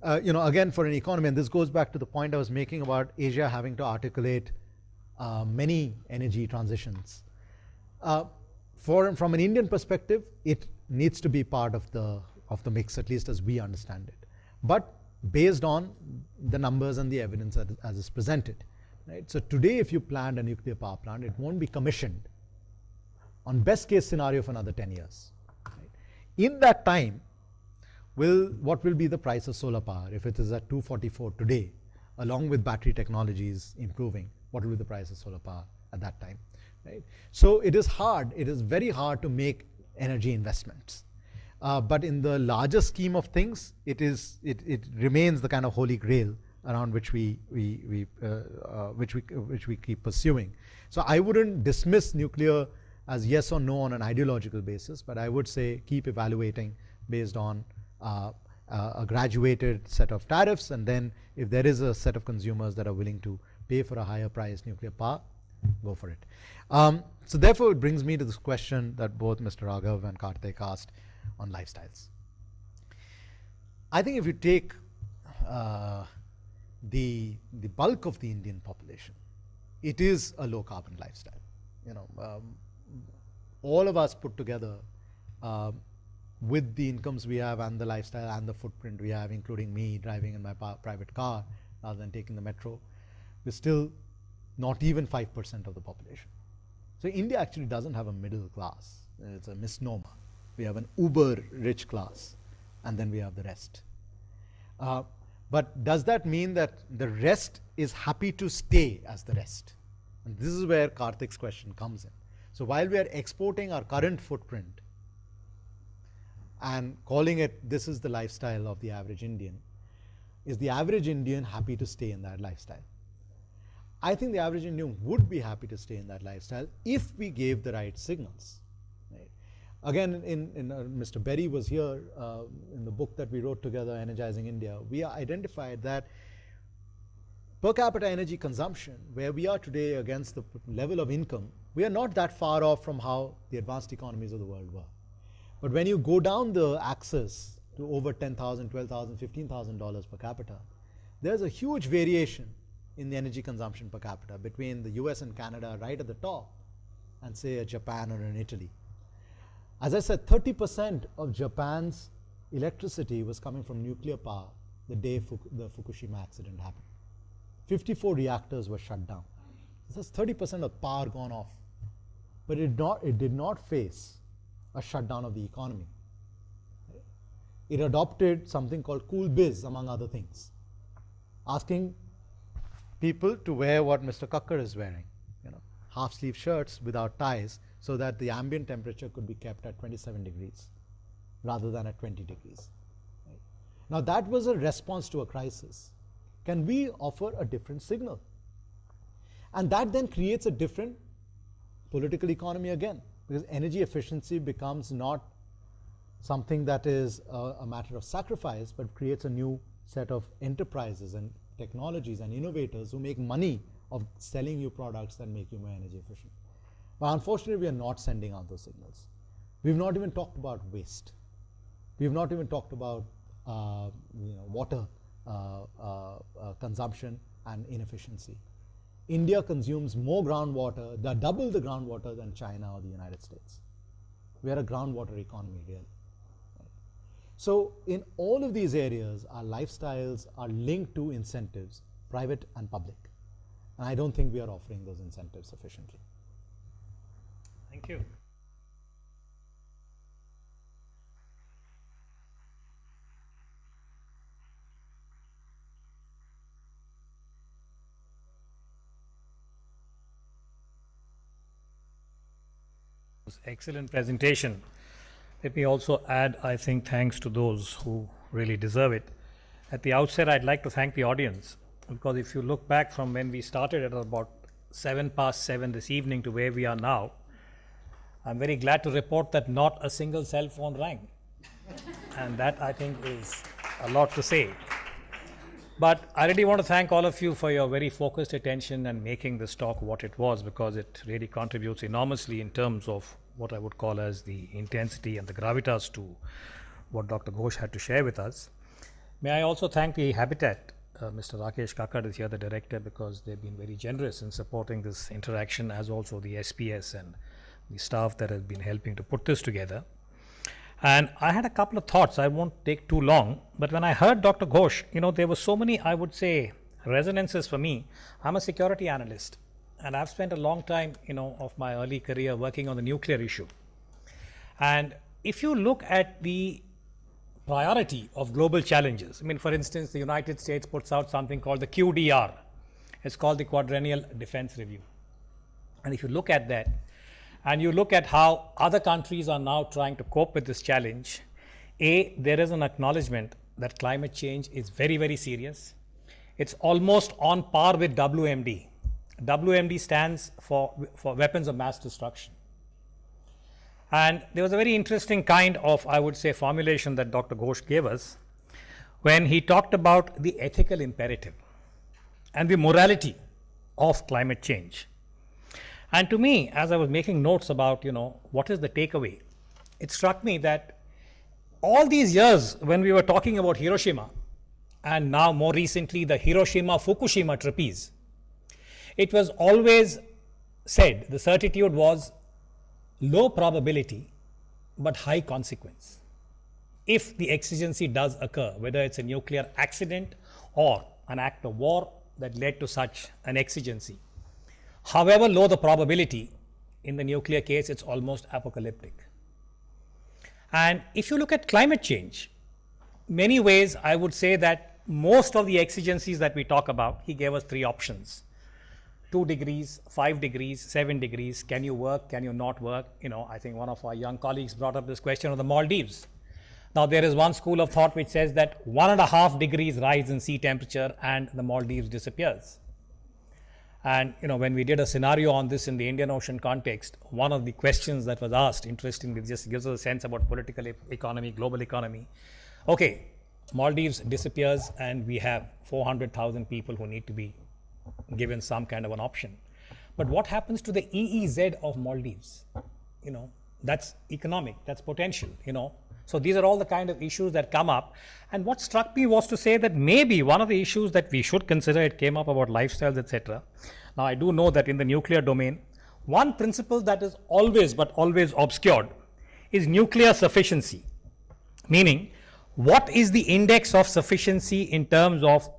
again, for an economy, and this goes back to the point I was making about Asia having to articulate many energy transitions. From an Indian perspective, it needs to be part of the mix, at least as we understand it, but based on the numbers and the evidence as is presented. Right? So today, if you planned a nuclear power plant, it won't be commissioned on best case scenario for another 10 years. Right? In that time, what will be the price of solar power? If it is at 244 today, along with battery technologies improving, what will be the price of solar power at that time? Right? So it is very hard to make energy investments. But in the larger scheme of things, it remains the kind of holy grail around which we keep pursuing. So I wouldn't dismiss nuclear as yes or no on an ideological basis, but I would say keep evaluating based on a graduated set of tariffs, and then if there is a set of consumers that are willing to pay for a higher price nuclear power, go for it. So therefore, it brings me to this question that both Mr. Raghav and Karthik asked on lifestyles. I think if you take the bulk of the Indian population, it is a low carbon lifestyle. All of us put together, with the incomes we have and the lifestyle and the footprint we have, including me driving in my private car rather than taking the metro, we're still not even 5% of the population. So India actually doesn't have a middle class. It's a misnomer. We have an uber rich class, and then we have the rest. But does that mean that the rest is happy to stay as the rest? And this is where Karthik's question comes in. So while we are exporting our current footprint and calling it, this is the lifestyle of the average Indian, is the average Indian happy to stay in that lifestyle? I think the average Indian would be happy to stay in that lifestyle if we gave the right signals. Right? Again, Mr. Berry was here in the book that we wrote together, Energizing India. We identified that per capita energy consumption, where we are today against the level of income, we are not that far off from how the advanced economies of the world were. But when you go down the axis to over $10,000, $12,000, $15,000 per capita, there's a huge variation in the energy consumption per capita between the US and Canada right at the top and say a Japan or an Italy. As I said, 30% of Japan's electricity was coming from nuclear power the day the Fukushima accident happened. 54 reactors were shut down. That's 30% of power gone off. But it did not face a shutdown of the economy. It adopted something called cool biz, among other things, asking people to wear what Mr. Kakkar is wearing, half-sleeve shirts without ties, so that the ambient temperature could be kept at 27 degrees rather than at 20 degrees. Right? Now that was a response to a crisis. Can we offer a different signal? And that then creates a different political economy again, because energy efficiency becomes not something that is a matter of sacrifice, but creates a new set of enterprises and technologies and innovators who make money of selling you products that make you more energy efficient. But unfortunately, we are not sending out those signals. We've not even talked about waste. We've not even talked about water consumption and inefficiency. India consumes more groundwater, double the groundwater than China or the United States. We are a groundwater economy, really. Right? So in all of these areas, our lifestyles are linked to incentives, private and public. And I don't think we are offering those incentives sufficiently. Thank you. Excellent presentation. Let me also add, I think, thanks to those who really deserve it. At the outset, I'd like to thank the audience, because if you look back from when we started at about 7:07 this evening to where we are now, I'm very glad to report that not a single cell phone rang. And that, I think, is a lot to say. But I really want to thank all of you for your very focused attention and making this talk what it was, because it really contributes enormously in terms of what I would call as the intensity and the gravitas to what Dr. Ghosh had to share with us. May I also thank the Habitat, Mr. Rakesh Kakkar is here, the director, because they've been very generous in supporting this interaction, as also the SPS and the staff that has been helping to put this together. And I had a couple of thoughts. I won't take too long, but when I heard Dr. Ghosh, there were so many, I would say, resonances for me. I'm a security analyst, and I've spent a long time, of my early career working on the nuclear issue. And if you look at the priority of global challenges, for instance, the United States puts out something called the QDR. It's called the Quadrennial Defense Review. And if you look at that, and you look at how other countries are now trying to cope with this challenge, there is an acknowledgement that climate change is very, very serious. It's almost on par with WMD. WMD stands for weapons of mass destruction. And there was a very interesting kind of, I would say, formulation that Dr. Ghosh gave us when he talked about the ethical imperative and the morality of climate change. And to me, as I was making notes about, what is the takeaway, it struck me that all these years when we were talking about Hiroshima, and now more recently the Hiroshima-Fukushima trapeze, it was always said, the certitude was low probability but high consequence. If the exigency does occur, whether it's a nuclear accident or an act of war that led to such an exigency, however low the probability, in the nuclear case, it's almost apocalyptic. And if you look at climate change, many ways I would say that most of the exigencies that we talk about, he gave us 3 options. 2 degrees, 5 degrees, 7 degrees, can you work, can you not work? I think one of our young colleagues brought up this question of the Maldives. Now there is one school of thought which says that 1.5 degrees rise in sea temperature and the Maldives disappears. And when we did a scenario on this in the Indian Ocean context, one of the questions that was asked, interestingly, just gives us a sense about political economy, global economy. Okay, Maldives disappears and we have 400,000 people who need to be given some kind of an option. But what happens to the EEZ of Maldives? That's economic, that's potential, So these are all the kind of issues that come up. And what struck me was to say that maybe one of the issues that we should consider, it came up about lifestyles, etc. Now I do know that in the nuclear domain, one principle that is always obscured is nuclear sufficiency. Meaning, what is the index of sufficiency in terms of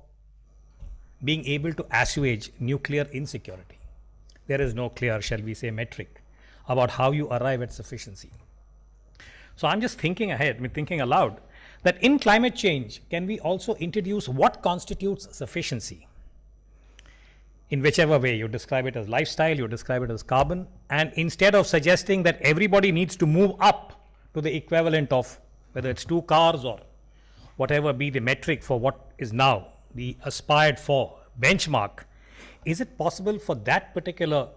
being able to assuage nuclear insecurity? There is no clear, shall we say, metric about how you arrive at sufficiency. So I'm just thinking ahead, thinking aloud, that in climate change, can we also introduce what constitutes sufficiency? In whichever way, you describe it as lifestyle, you describe it as carbon, and instead of suggesting that everybody needs to move up to the equivalent of whether it's 2 cars or whatever be the metric for what is now the aspired for benchmark, is it possible for that particular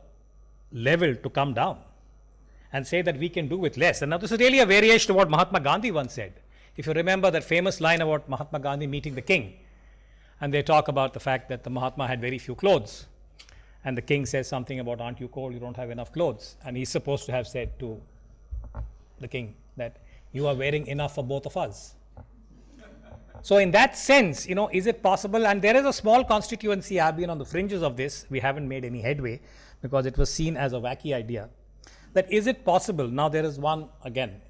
level to come down and say that we can do with less? And now this is really a variation of what Mahatma Gandhi once said. If you remember that famous line about Mahatma Gandhi meeting the king, and they talk about the fact that the Mahatma had very few clothes, and the king says something about, aren't you cold, you don't have enough clothes, and he's supposed to have said to the king that you are wearing enough for both of us. So in that sense, is it possible? And there is a small constituency, I've been on the fringes of this, we haven't made any headway because it was seen as a wacky idea, that is it possible? Now there is one, again,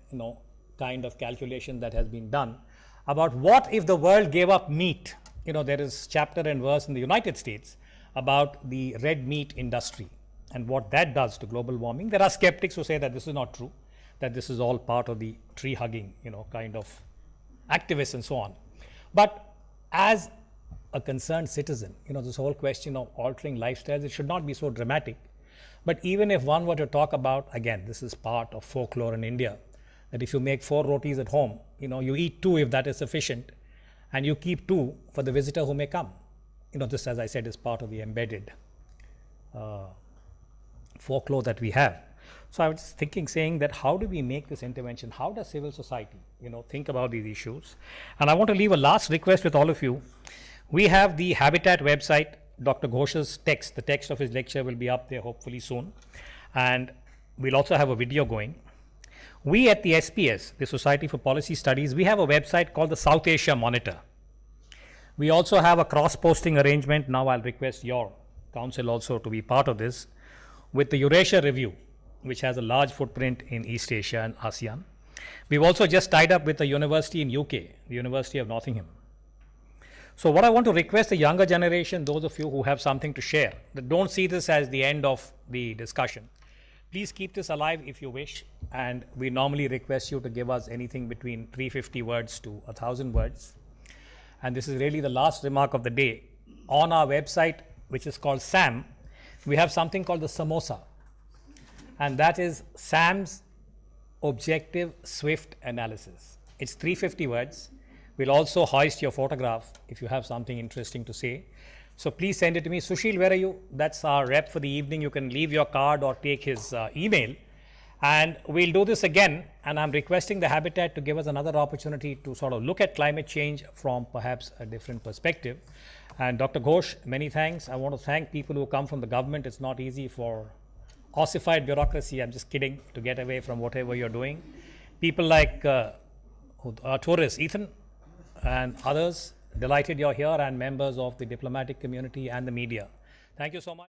kind of calculation that has been done about what if the world gave up meat. There is chapter and verse in the United States about the red meat industry and what that does to global warming. There are skeptics who say that this is not true, that this is all part of the tree hugging, kind of activists and so on. But as a concerned citizen, this whole question of altering lifestyles, it should not be so dramatic. But even if one were to talk about, again, this is part of folklore in India, that if you make 4 rotis at home, you eat 2 if that is sufficient, and you keep 2 for the visitor who may come. This, as I said, is part of the embedded folklore that we have. So I was thinking, saying that how do we make this intervention? How does civil society, think about these issues? And I want to leave a last request with all of you. We have the Habitat website. Dr. Ghosh's text, the text of his lecture will be up there hopefully soon. And we'll also have a video going. We at the SPS, the Society for Policy Studies, we have a website called the South Asia Monitor. We also have a cross-posting arrangement. Now I'll request your council also to be part of this with the Eurasia Review, which has a large footprint in East Asia and ASEAN. We've also just tied up with a university in UK, the University of Nottingham. So what I want to request the younger generation, those of you who have something to share, that don't see this as the end of the discussion. Please keep this alive if you wish, and we normally request you to give us anything between 350 words to 1,000 words. And this is really the last remark of the day. On our website, which is called SAM, we have something called the Samosa, and that is Sam's Objective Swift Analysis. It's 350 words. We'll also hoist your photograph if you have something interesting to say. So please send it to me. Sushil, where are you? That's our rep for the evening. You can leave your card or take his email. And we'll do this again. And I'm requesting the Habitat to give us another opportunity to sort of look at climate change from perhaps a different perspective. And Dr. Ghosh, many thanks. I want to thank people who come from the government. It's not easy for ossified bureaucracy, I'm just kidding, to get away from whatever you're doing. People like tourists, Ethan, and others, delighted you're here, and members of the diplomatic community and the media. Thank you so much.